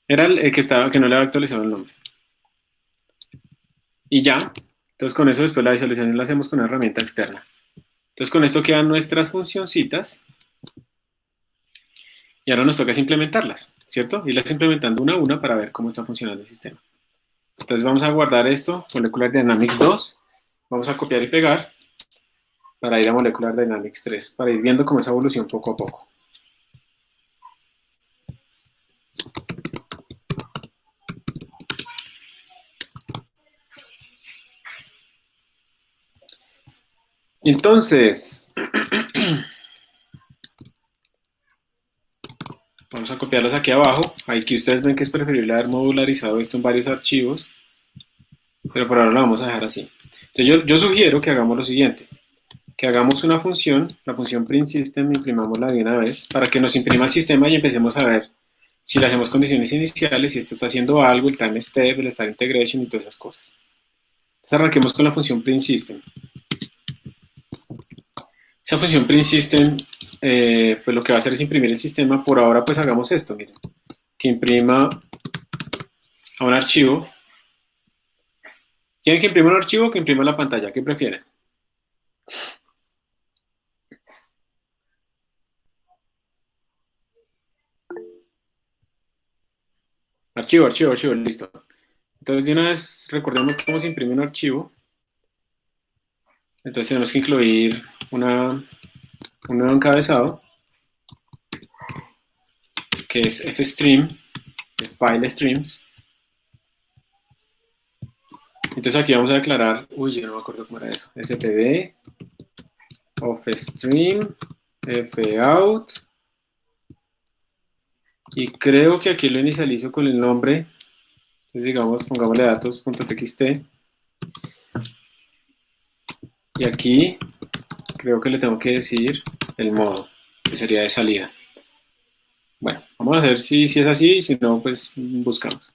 Era el que no le había actualizado el nombre. Y ya. Entonces con eso después la visualización la hacemos con una herramienta externa. Entonces con esto quedan nuestras funcioncitas. Y ahora nos toca implementarlas, ¿cierto? Irlas implementando una a una para ver cómo está funcionando el sistema. Entonces vamos a guardar esto, Molecular Dynamics 2. Vamos a copiar y pegar para ir a Molecular Dynamics 3, para ir viendo cómo es evolución poco a poco. Entonces, copiarlas aquí abajo. Aquí ustedes ven que es preferible haber modularizado esto en varios archivos, pero por ahora lo vamos a dejar así. Entonces yo sugiero que hagamos lo siguiente, que hagamos una función, la función printSystem, imprimámosla de una vez, para que nos imprima el sistema y empecemos a ver si le hacemos condiciones iniciales, si esto está haciendo algo, el time step, el start integration y todas esas cosas. Entonces arranquemos con la función printSystem. Esa función printSystem, pues lo que va a hacer es imprimir el sistema. Por ahora pues hagamos esto, miren, que imprima a un archivo. ¿Quieren que imprima un archivo o que imprima la pantalla? ¿Qué prefieren? Archivo, listo. Entonces de una vez recordemos cómo se imprime un archivo. Entonces tenemos que incluir un nuevo encabezado, que es fstream, de file streams. Entonces aquí vamos a declarar, uy, yo no me acuerdo cómo era eso, std, of stream, fout, y creo que aquí lo inicializo con el nombre. Entonces digamos, pongámosle datos.txt, y aquí creo que le tengo que decir el modo, que sería de salida. Bueno, vamos a ver si es así, si no, pues buscamos.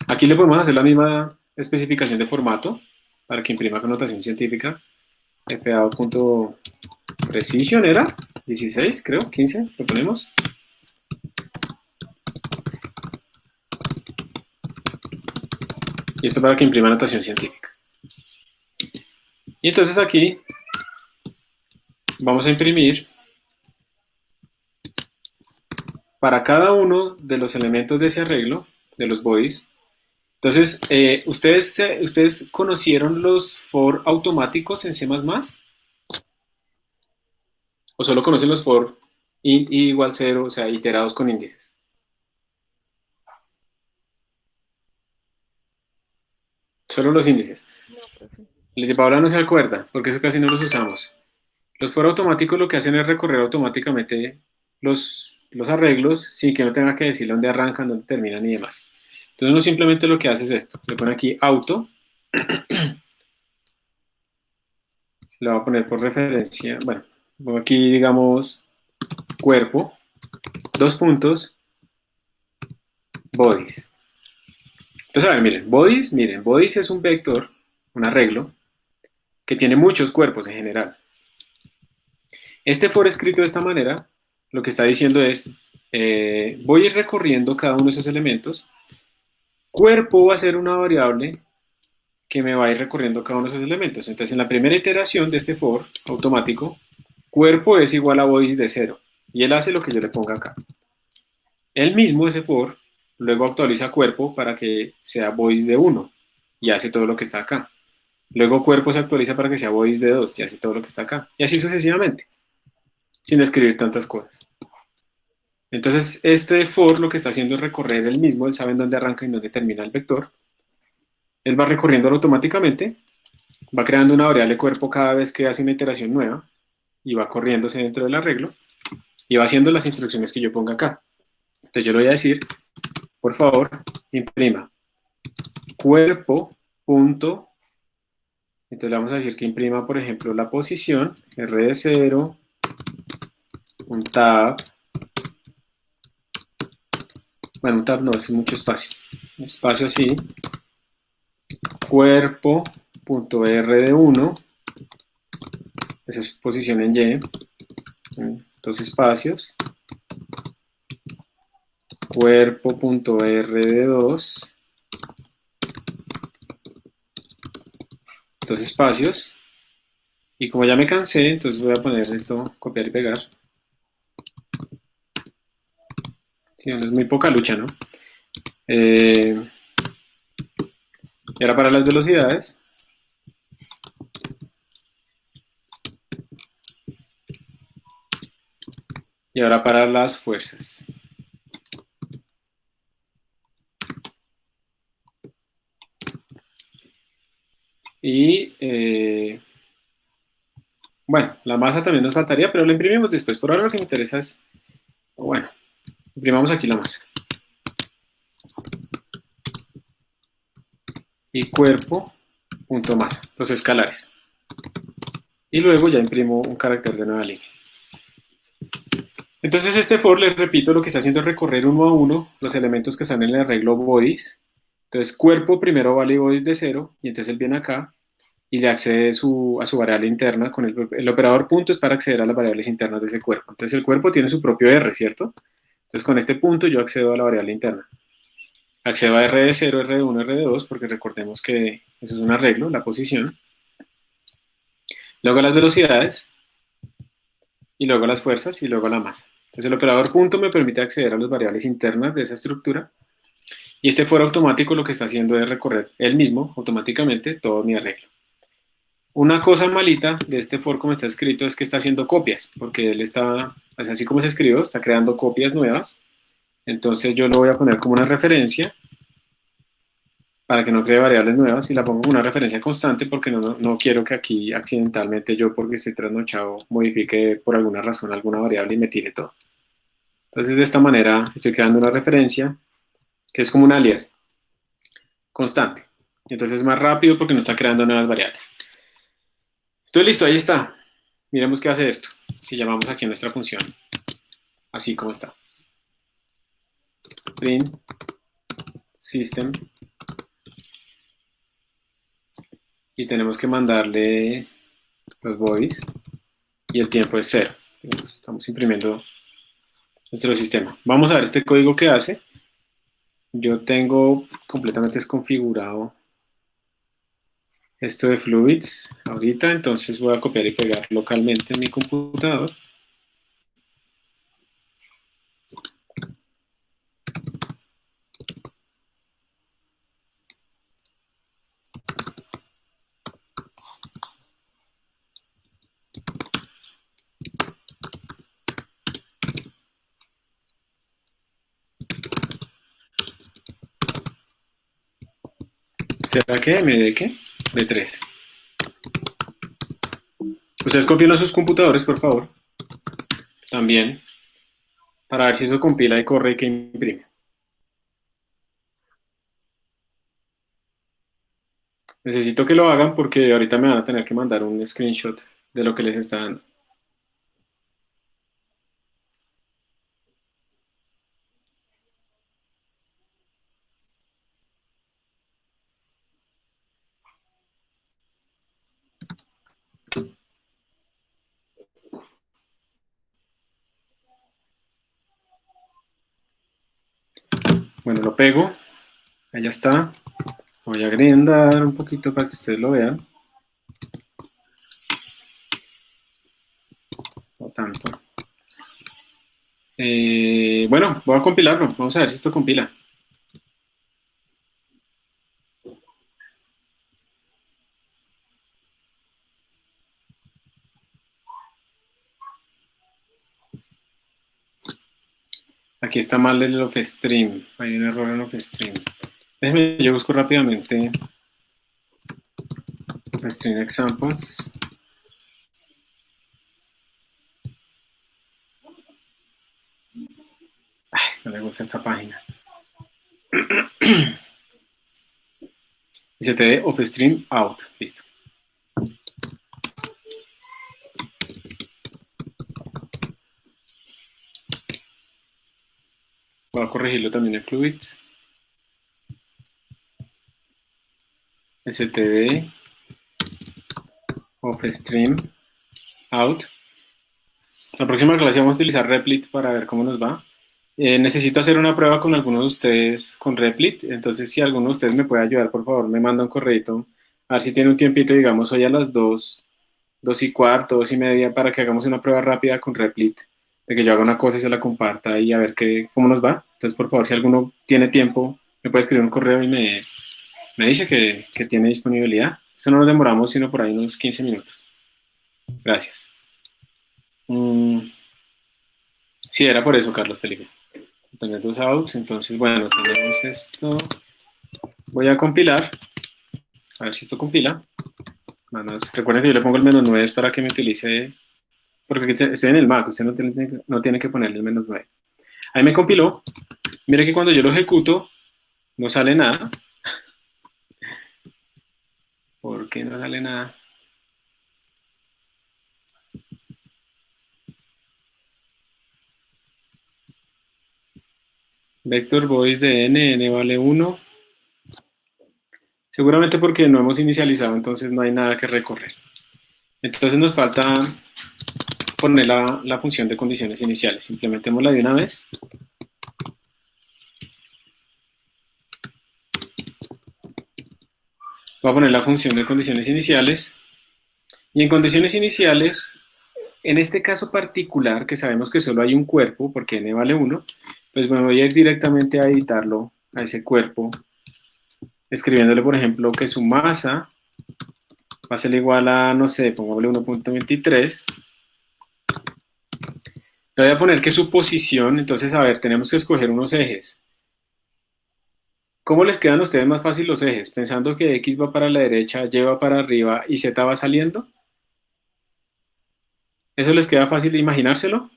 Aquí le podemos hacer la misma especificación de formato para que imprima con notación científica. fao.precision era 16, creo, 15, lo ponemos. Y esto para que imprima notación científica. Y entonces aquí vamos a imprimir para cada uno de los elementos de ese arreglo, de los bodies. Entonces, ¿ustedes conocieron los for automáticos en C++? ¿O solo conocen los for int i igual 0, o sea, iterados con índices? Solo los índices. No, profe. El de Paola no se acuerda, porque eso casi no los usamos. Los for automáticos lo que hacen es recorrer automáticamente los arreglos sin que uno tenga que decirle dónde arrancan, dónde terminan y demás. Entonces uno simplemente lo que hace es esto. Le pone aquí auto. Le voy a poner por referencia, bueno, pongo aquí digamos cuerpo, dos puntos, bodies. Entonces a ver, miren, bodies es un vector, un arreglo, que tiene muchos cuerpos en general. Este for escrito de esta manera, lo que está diciendo es, voy a ir recorriendo cada uno de esos elementos. Cuerpo va a ser una variable que me va a ir recorriendo cada uno de esos elementos. Entonces, en la primera iteración de este for automático, cuerpo es igual a bodies de 0. Y él hace lo que yo le ponga acá. Él mismo, ese for, luego actualiza cuerpo para que sea bodies de 1. Y hace todo lo que está acá. Luego cuerpo se actualiza para que sea bodies de 2. Y hace todo lo que está acá. Y así sucesivamente. Sin escribir tantas cosas. Entonces, este for lo que está haciendo es recorrer él mismo. Él sabe en dónde arranca y dónde termina el vector. Él va recorriéndolo automáticamente, va creando una variable cuerpo cada vez que hace una iteración nueva y va corriéndose dentro del arreglo y va haciendo las instrucciones que yo ponga acá. Entonces yo le voy a decir, por favor, imprima cuerpo punto, entonces le vamos a decir que imprima, por ejemplo, la posición, R de 0, un tab, bueno, un tab no, es mucho espacio, un espacio así, cuerpo.r de 1, esa es posición en Y, dos espacios, cuerpo.r de 2, dos espacios, y como ya me cansé, entonces voy a poner esto, copiar y pegar. Sí, es muy poca lucha, ¿no? Y ahora para las velocidades. Y ahora para las fuerzas. Y bueno, la masa también nos faltaría, pero la imprimimos después. Por ahora lo que me interesa es, bueno, Imprimamos aquí la masa. Y cuerpo.masa, los escalares. Y luego ya imprimo un carácter de nueva línea. Entonces este for, les repito, lo que está haciendo es recorrer uno a uno los elementos que están en el arreglo bodies. Entonces cuerpo primero vale bodies de 0, y entonces él viene acá y le accede a su variable interna. Con el operador punto es para acceder a las variables internas de ese cuerpo. Entonces el cuerpo tiene su propio R, ¿cierto? Entonces con este punto yo accedo a la variable interna. Accedo a R de 0, R de 1, R de 2, porque recordemos que eso es un arreglo, la posición. Luego las velocidades, y luego las fuerzas, y luego la masa. Entonces el operador punto me permite acceder a las variables internas de esa estructura, y este for automático lo que está haciendo es recorrer él mismo, automáticamente, todo mi arreglo. Una cosa malita de este for como está escrito es que está haciendo copias, porque él está, así como se escribió, está creando copias nuevas. Entonces yo lo voy a poner como una referencia, para que no cree variables nuevas, y la pongo como una referencia constante, porque no quiero que aquí accidentalmente yo, porque estoy trasnochado, modifique por alguna razón alguna variable y me tire todo. Entonces de esta manera estoy creando una referencia que es como un alias constante. Entonces es más rápido porque no está creando nuevas variables. Entonces listo, ahí está. Miremos qué hace esto. Si llamamos aquí a nuestra función, así como está. Print system. Y tenemos que mandarle los bodies. Y el tiempo es 0. Estamos imprimiendo nuestro sistema. Vamos a ver este código que hace. Yo tengo completamente desconfigurado esto de Fluids ahorita, entonces voy a copiar y pegar localmente en mi computador. ¿Será que me de qué? De 3. Ustedes copien a sus computadores, por favor. También, para ver si eso compila y corre y que imprime. Necesito que lo hagan porque ahorita me van a tener que mandar un screenshot de lo que les está dando. Bueno, lo pego. Ahí ya está. Voy a agrandar un poquito para que ustedes lo vean. No tanto. Bueno, voy a compilarlo. Vamos a ver si esto compila. Aquí está mal el offstream. Hay un error en offstream. Déjenme, yo busco rápidamente offstream examples. Ay, no me gusta esta página. STD offstream out. Listo. Voy a corregirlo también en Fluids. STD offstream out. La próxima clase vamos a utilizar Replit para ver cómo nos va. Necesito hacer una prueba con algunos de ustedes con Replit, entonces si alguno de ustedes me puede ayudar, por favor, me manda un correo, a ver si tiene un tiempito, digamos, hoy a las 2:15, 2:30, para que hagamos una prueba rápida con Replit, de que yo haga una cosa y se la comparta y a ver cómo nos va. Entonces, por favor, si alguno tiene tiempo, me puede escribir un correo y me dice que tiene disponibilidad. Eso no nos demoramos, sino por ahí unos 15 minutos. Gracias. Sí, era por eso, Carlos Felipe. Tener dos outs, entonces bueno, tenemos esto. Voy a compilar, a ver si esto compila. Recuerden que yo le pongo el -9 para que me utilice, porque estoy en el Mac, usted no tiene que ponerle el -9. Ahí me compiló. Mira que cuando yo lo ejecuto, no sale nada. ¿Por qué no sale nada? Vector voice de n vale 1. Seguramente porque no hemos inicializado, entonces no hay nada que recorrer. Entonces nos falta poner la función de condiciones iniciales. Implementémosla de una vez. Voy a poner la función de condiciones iniciales. Y en condiciones iniciales, en este caso particular, que sabemos que solo hay un cuerpo, porque n vale 1, pues me voy a ir directamente a editarlo, a ese cuerpo, escribiéndole, por ejemplo, que su masa va a ser igual a, no sé, pongámosle 1.23. Le voy a poner que su posición, entonces, a ver, tenemos que escoger unos ejes. ¿Cómo les quedan a ustedes más fácil los ejes? Pensando que X va para la derecha, Y va para arriba y Z va saliendo. ¿Eso les queda fácil de imaginárselo?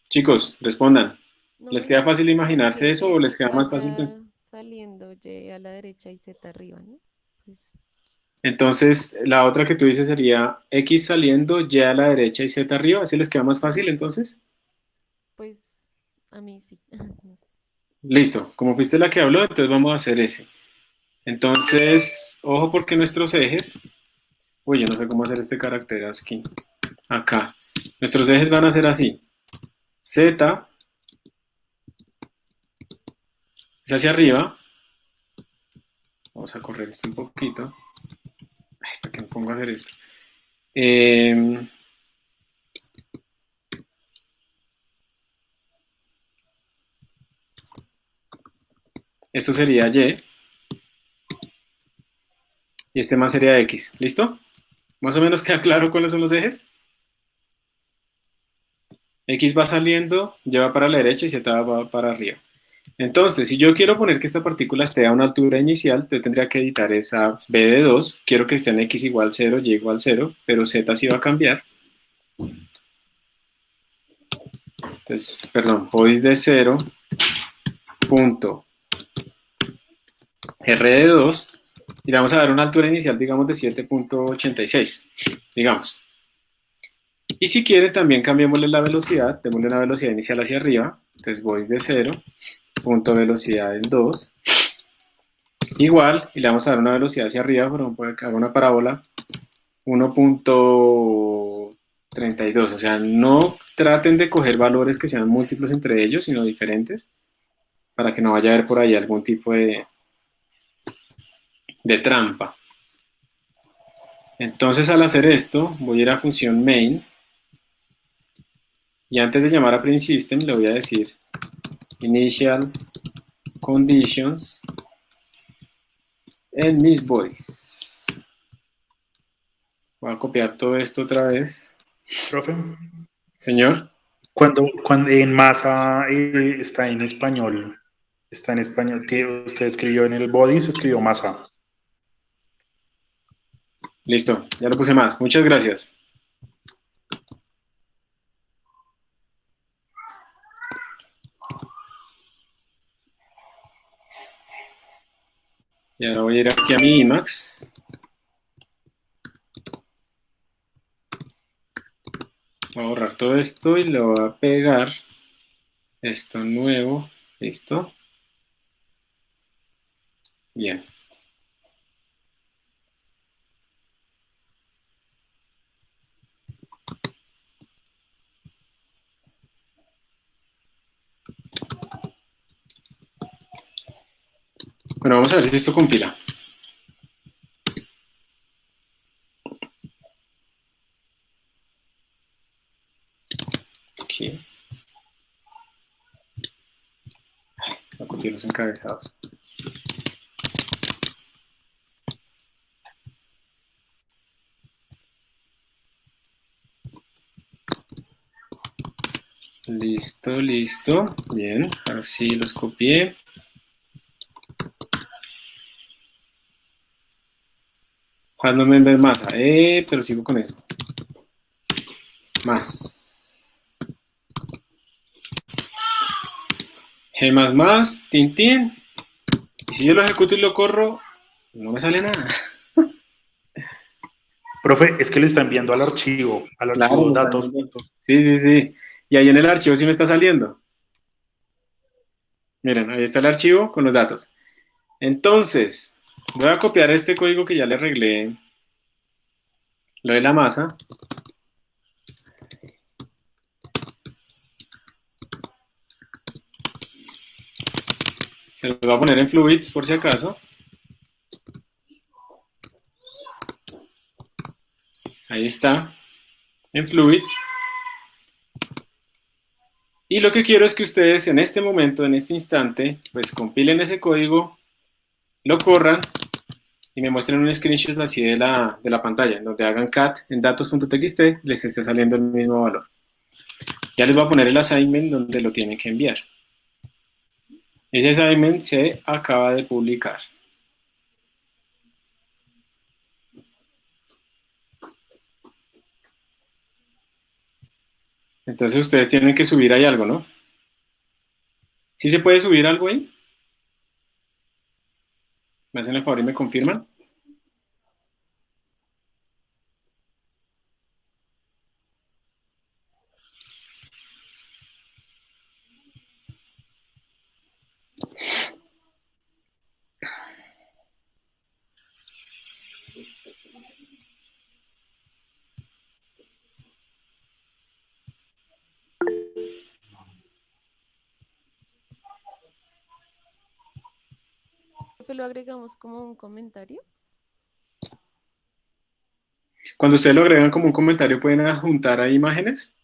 Chicos, respondan. ¿Les No, queda fácil imaginarse que eso o les X queda más fácil? vaya saliendo, Y a la derecha y Z arriba, ¿no? Pues, Entonces, la otra que tú dices sería X saliendo, Y a la derecha y Z arriba. ¿Así les queda más fácil entonces? pues a mí sí. No sé. Listo. Como fuiste la que habló, entonces vamos a hacer ese. Entonces, ojo porque nuestros ejes... Uy, yo no sé cómo hacer este carácter ASCII. Acá. Nuestros ejes van a ser así. Z es hacia arriba. Vamos a correr esto un poquito. Ay, ¿para qué me pongo a hacer esto? Esto sería Y. Y este más sería X. ¿Listo? ¿Más o menos queda claro cuáles son los ejes? X va saliendo, Y va para la derecha y Z va para arriba. Entonces, si yo quiero poner que esta partícula esté a una altura inicial, yo tendría que editar esa B de 2. Quiero que esté en X igual 0, Y igual 0, pero Z sí va a cambiar. Entonces, perdón, voy de 0, punto R de 2, y le vamos a dar una altura inicial, digamos, de 7.86, digamos. Y si quiere, también cambiémosle la velocidad, démosle una velocidad inicial hacia arriba, entonces voy de 0, punto velocidad del 2, igual, y le vamos a dar una velocidad hacia arriba, por ejemplo, que haga una parábola, 1.32, o sea, no traten de coger valores que sean múltiplos entre ellos, sino diferentes, para que no vaya a haber por ahí algún tipo de trampa. Entonces, al hacer esto, voy a ir a función main, y antes de llamar a print system, le voy a decir initial conditions en mis bodies. Voy a copiar todo esto otra vez. Profe, Señor. cuando en masa está en español, que usted escribió en el body, se escribió masa. Listo, ya lo puse más. Muchas gracias. Y ahora voy a ir aquí a mi Emacs. Voy a borrar todo esto y le voy a pegar esto nuevo. Listo. Bien. Bueno, vamos a ver si esto compila. Aquí. Voy a copiar los encabezados. Listo, listo. Bien, ahora sí los copié. Random member masa. Pero sigo con eso. más. G++, tin. Y si yo lo ejecuto y lo corro, no me sale nada. Profe, es que le está enviando al archivo Claro, me está datos. viendo. Sí. Y ahí en el archivo sí me está saliendo. Miren, ahí está el archivo con los datos. Entonces, voy a copiar este código que ya le arreglé, lo de la masa. Se lo voy a poner en Fluids por si acaso. Ahí está, en Fluids. Y lo que quiero es que ustedes en este momento, en este instante, pues compilen ese código, lo corran y me muestren un screenshot así de la pantalla, en donde hagan cat en datos.txt, les esté saliendo el mismo valor. Ya les voy a poner el assignment donde lo tienen que enviar. Ese assignment se acaba de publicar. Entonces ustedes tienen que subir ahí algo, ¿no? ¿Sí se puede subir algo ahí? ¿Me hacen el favor y me confirman? Profe, lo agregamos como un comentario. Cuando ustedes lo agregan como un comentario, ¿pueden adjuntar ahí imágenes?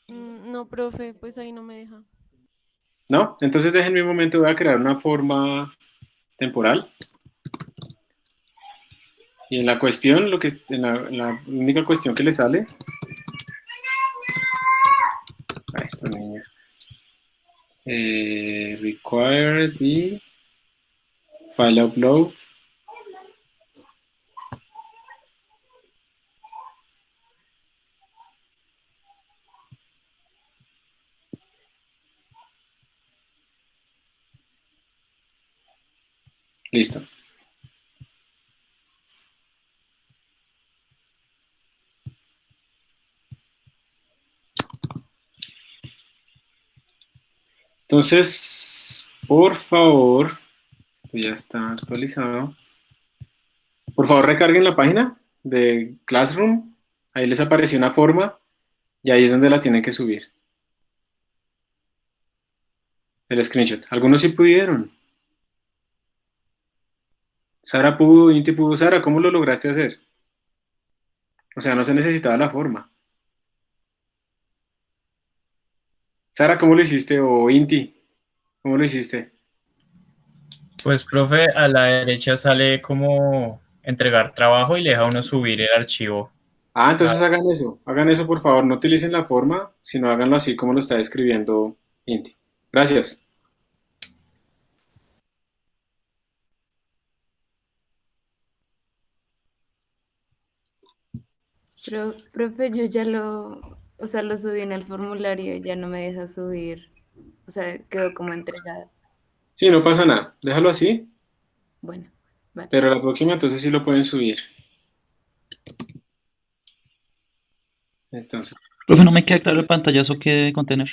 No, profe, pues ahí no me deja. ¿No? Entonces déjenme un momento, voy a crear una forma temporal. Y en la cuestión, en la única cuestión que le sale a esta niña, require the file upload. Listo. Entonces, por favor, esto ya está actualizado. Por favor, recarguen la página de Classroom. Ahí les apareció una forma y ahí es donde la tienen que subir. El screenshot. Algunos sí pudieron. Sara pudo, Inti pudo. Sara, ¿cómo lo lograste hacer? O sea, no se necesitaba la forma. Sara, ¿cómo lo hiciste? O Inti, ¿cómo lo hiciste? Pues, profe, a la derecha sale como entregar trabajo y le deja a uno subir el archivo. Ah, entonces hagan eso por favor, no utilicen la forma, sino háganlo así como lo está describiendo Inti. Gracias. Profe, yo ya o sea, lo subí en el formulario, ya no me deja subir, o sea, quedó como entregada. Sí, no pasa nada, déjalo así, Bueno, vale. pero la próxima entonces sí lo pueden subir. Entonces, Profe, no me queda claro el pantallazo que debe contener.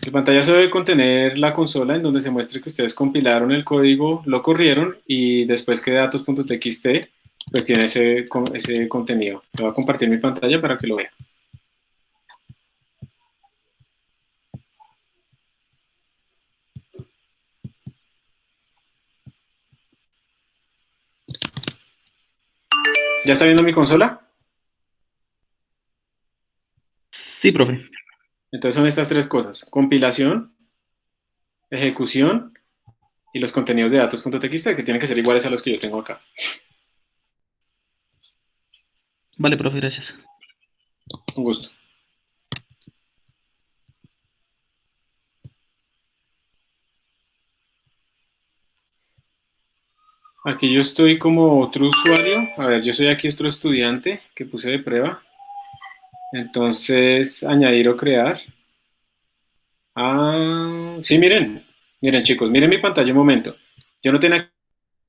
el pantallazo debe contener la consola en donde se muestre que ustedes compilaron el código, lo corrieron y después que datos.txt pues tiene ese contenido. Le voy a compartir mi pantalla para que lo vean. ¿Ya está viendo mi consola? Sí, profe. Entonces son estas tres cosas: compilación, ejecución y los contenidos de datos.txt que tienen que ser iguales a los que yo tengo acá. Vale, profe, gracias. Un gusto. Aquí yo estoy como otro usuario. A ver, yo soy aquí otro estudiante que puse de prueba. Entonces, añadir o crear. Ah, sí, miren. Miren, chicos, miren mi pantalla un momento. Yo no tenía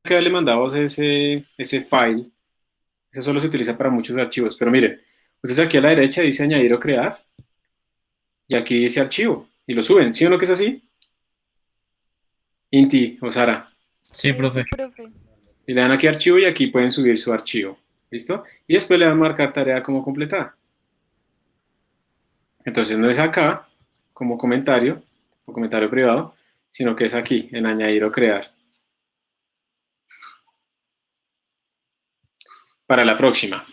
que haberle mandado ese file. Eso solo se utiliza para muchos archivos. Pero miren, ustedes aquí a la derecha dice añadir o crear. Y aquí dice archivo. Y lo suben. ¿Sí o no que es así? Inti o Sara. Sí, profe. Sí, profe. Y le dan aquí archivo y aquí pueden subir su archivo. ¿Listo? Y después le dan marcar tarea como completada. Entonces no es acá como comentario o comentario privado, sino que es aquí en añadir o crear. Para la próxima.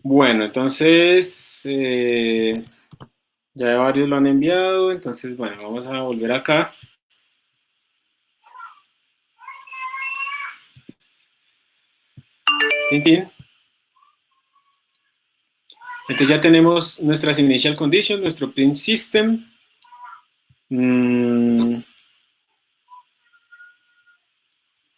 Bueno, entonces ya varios lo han enviado, entonces bueno, vamos a volver acá. Tintín. Entonces ya tenemos nuestras initial conditions, nuestro print system.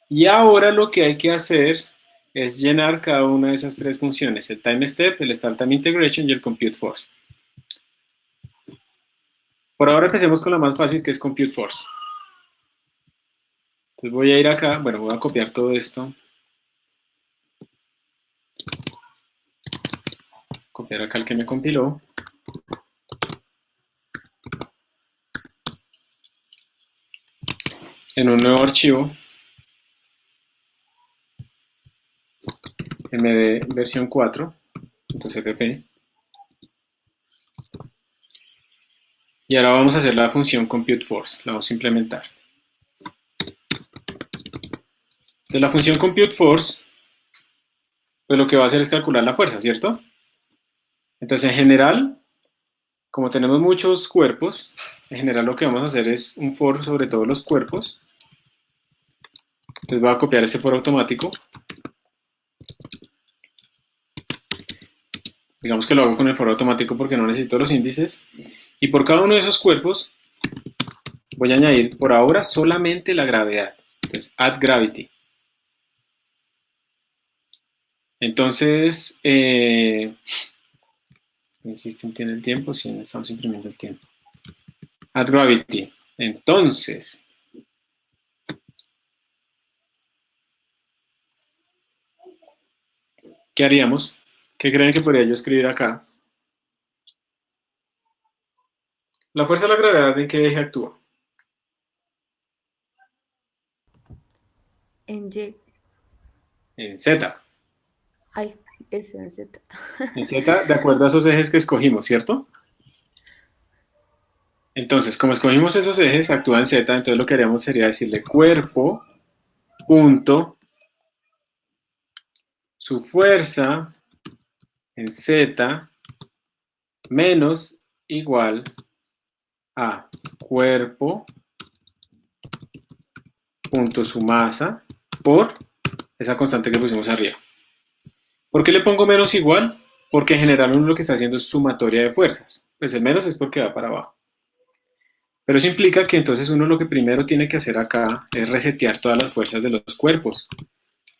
Y ahora lo que hay que hacer es llenar cada una de esas tres funciones, el time step, el start time integration y el compute force. Por ahora empecemos con la más fácil, que es compute force. Entonces voy a ir acá, bueno, voy a copiar todo esto. Copiar acá el que me compiló. En un nuevo archivo. md versión 4.cpp. Y ahora vamos a hacer la función compute force, la vamos a implementar. Entonces la función compute force, pues lo que va a hacer es calcular la fuerza, ¿cierto? Entonces en general, como tenemos muchos cuerpos, en general lo que vamos a hacer es un for sobre todos los cuerpos. Entonces voy a copiar este for automático. Digamos que lo hago con el for automático porque no necesito los índices. Y por cada uno de esos cuerpos voy a añadir por ahora solamente la gravedad. Entonces add gravity. Entonces, el sistema tiene el tiempo, sí, estamos imprimiendo el tiempo. Add gravity. Entonces, ¿qué haríamos? ¿Qué creen que podría yo escribir acá? La fuerza de la gravedad, ¿en qué eje actúa? En Y. En Z. Ay, es en Z. En Z, de acuerdo a esos ejes que escogimos, ¿cierto? Entonces, como escogimos esos ejes, actúa en Z, entonces lo que haríamos sería decirle cuerpo, punto, su fuerza en Z menos igual a cuerpo punto su masa por esa constante que pusimos arriba. ¿Por qué le pongo menos igual? Porque en general uno lo que está haciendo es sumatoria de fuerzas. Pues el menos es porque va para abajo. Pero eso implica que entonces uno lo que primero tiene que hacer acá es resetear todas las fuerzas de los cuerpos.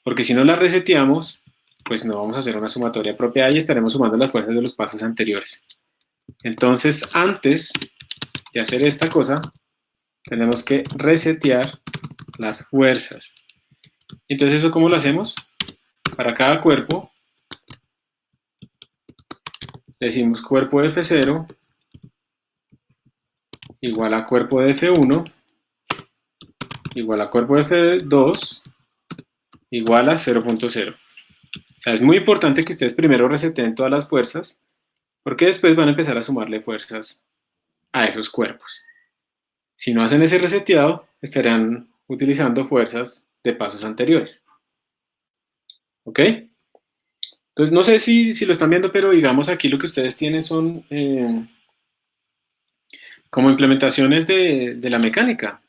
Porque si no las reseteamos, pues no vamos a hacer una sumatoria apropiada y estaremos sumando las fuerzas de los pasos anteriores. Entonces, antes de hacer esta cosa, tenemos que resetear las fuerzas. Entonces, ¿eso cómo lo hacemos? Para cada cuerpo, le decimos cuerpo de F0 igual a cuerpo de F1 igual a cuerpo de F2 igual a 0.0. O sea, es muy importante que ustedes primero reseteen todas las fuerzas, porque después van a empezar a sumarle fuerzas a esos cuerpos. Si no hacen ese reseteado, estarán utilizando fuerzas de pasos anteriores. ¿Ok? Entonces, no sé si lo están viendo, pero digamos aquí lo que ustedes tienen son como implementaciones de la mecánica.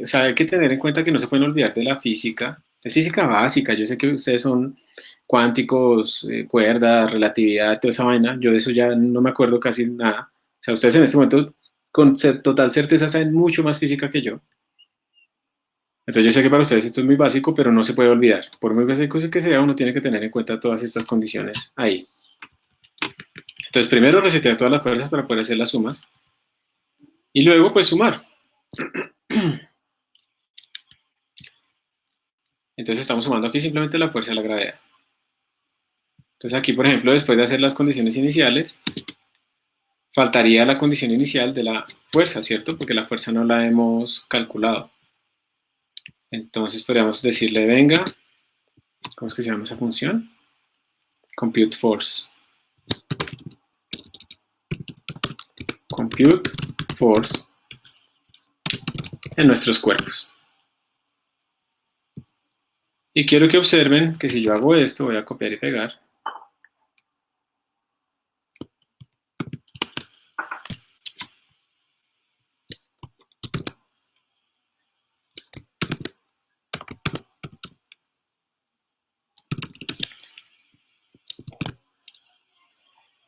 O sea, hay que tener en cuenta que no se pueden olvidar de la física. Es física básica. Yo sé que ustedes son cuánticos, cuerdas, relatividad, toda esa vaina. Yo de eso ya no me acuerdo casi nada. O sea, ustedes en este momento con total certeza saben mucho más física que yo. Entonces yo sé que para ustedes esto es muy básico, pero no se puede olvidar. Por muy básico que sea, uno tiene que tener en cuenta todas estas condiciones ahí. Entonces primero resetear todas las fuerzas para poder hacer las sumas. Y luego pues sumar. Entonces estamos sumando aquí simplemente la fuerza de la gravedad. Entonces aquí, por ejemplo, después de hacer las condiciones iniciales, faltaría la condición inicial de la fuerza, ¿cierto? Porque la fuerza no la hemos calculado. Entonces podríamos decirle, venga, ¿cómo es que se llama esa función? Compute force. Compute force en nuestros cuerpos. Y quiero que observen que si yo hago esto, voy a copiar y pegar.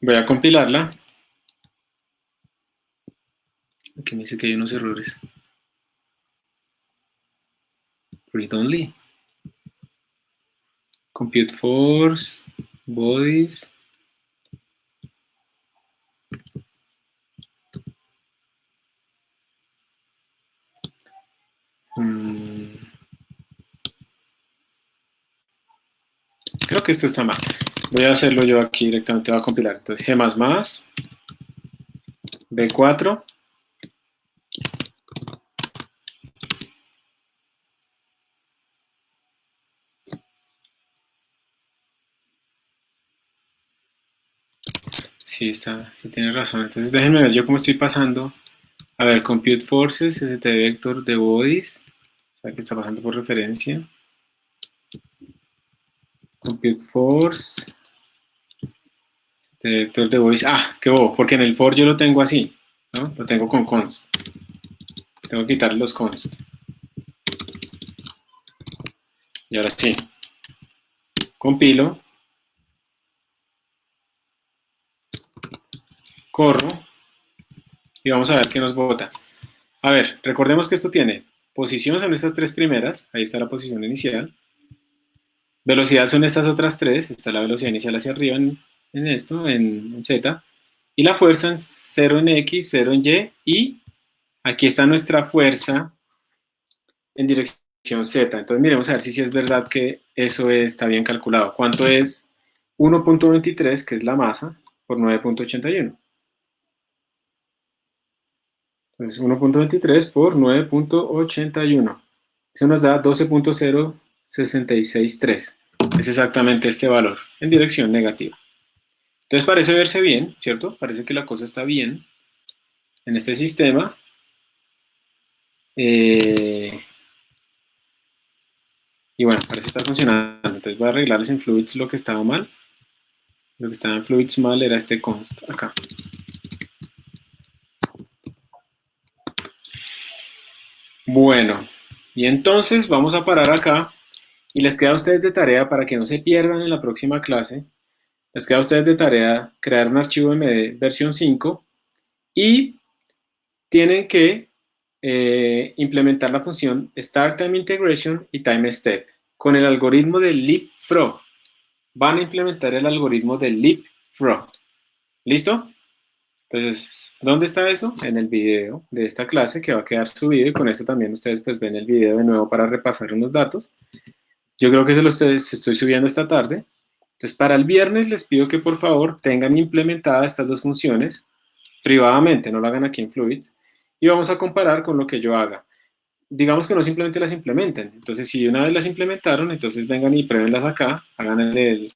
Voy a compilarla. Aquí me dice que hay unos errores. Read only. Compute force, bodies. Creo que esto está mal. Voy a hacerlo yo aquí directamente, voy a compilar. Entonces G++, B4. Sí, sí tiene razón. Entonces déjenme ver yo cómo estoy pasando. A ver, compute forces, st vector de bodies. O sea, que está pasando por referencia. Compute force, st vector de bodies. Ah, qué bobo, porque en el for yo lo tengo así, ¿no? Lo tengo con const. Tengo que quitar los const. Y ahora sí. Compilo. Corro. Y vamos a ver qué nos bota. A ver, recordemos que esto tiene posición, son estas tres primeras, ahí está la posición inicial. Velocidad son estas otras tres, está la velocidad inicial hacia arriba en esto, en Z. Y la fuerza en 0 en X, 0 en Y. Y aquí está nuestra fuerza en dirección Z. Entonces miremos a ver si es verdad que eso está bien calculado. ¿Cuánto es 1.23, que es la masa, por 9.81? Entonces 1.23 por 9.81. Eso nos da 12.0663. Es exactamente este valor en dirección negativa. Entonces parece verse bien, ¿cierto? Parece que la cosa está bien en este sistema. Y bueno, parece estar funcionando. Entonces voy a arreglarles en fluids lo que estaba mal. Lo que estaba en fluids mal era este const acá. Bueno, y entonces vamos a parar acá. Y les queda a ustedes de tarea, para que no se pierdan en la próxima clase, les queda a ustedes de tarea crear un archivo MD versión 5 y tienen que implementar la función Start Time Integration y Time Step con el algoritmo del leapfrog. Van a implementar el algoritmo del leapfrog. ¿Listo? Entonces, ¿dónde está eso? En el video de esta clase que va a quedar subido, y con eso también ustedes pues ven el video de nuevo para repasar unos datos. Yo creo que se los estoy subiendo esta tarde. Entonces, para el viernes les pido que por favor tengan implementadas estas dos funciones privadamente, no lo hagan aquí en Fluids, y vamos a comparar con lo que yo haga. Digamos que no simplemente las implementen. Entonces, si una vez las implementaron, entonces vengan y pruébenlas acá, háganle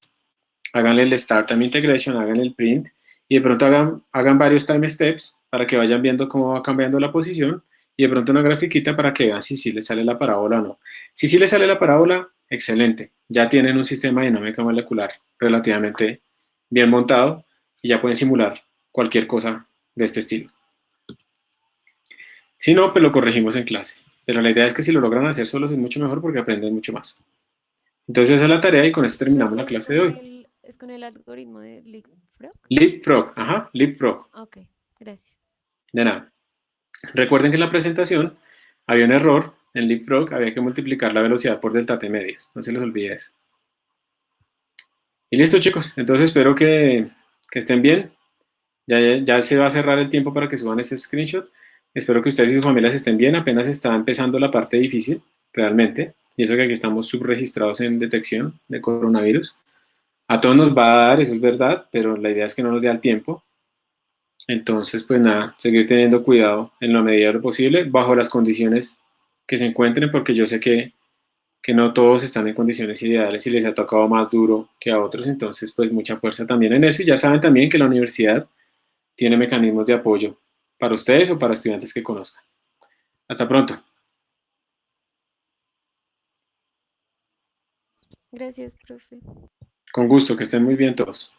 el Start Time Integration, hagan el print, y de pronto hagan varios time steps para que vayan viendo cómo va cambiando la posición, y de pronto una grafiquita para que vean si sí les sale la parábola o no. Si sí les sale la parábola, excelente. Ya tienen un sistema de dinámica molecular relativamente bien montado y ya pueden simular cualquier cosa de este estilo. Si no, pues lo corregimos en clase. Pero la idea es que si lo logran hacer solos es mucho mejor porque aprenden mucho más. Entonces esa es la tarea y con eso terminamos la clase de hoy. ¿Es con el algoritmo de leapfrog? Leapfrog, ajá, leapfrog. Ok, gracias. De nada. Recuerden que en la presentación había un error en Leapfrog había que multiplicar la velocidad por delta t medios. No se les olvide eso. Y listo, chicos. Entonces espero que estén bien. Ya se va a cerrar el tiempo para que suban ese screenshot. Espero que ustedes y sus familias estén bien. Apenas está empezando la parte difícil, realmente. Y eso que aquí estamos subregistrados en detección de coronavirus. A todos nos va a dar, eso es verdad, pero la idea es que no nos dé al tiempo. Entonces, pues nada, seguir teniendo cuidado en la medida de lo posible, bajo las condiciones que se encuentren, porque yo sé que no todos están en condiciones ideales y les ha tocado más duro que a otros, entonces pues mucha fuerza también en eso. Y ya saben también que la universidad tiene mecanismos de apoyo para ustedes o para estudiantes que conozcan. Hasta pronto. Gracias, profe. Con gusto, que estén muy bien todos.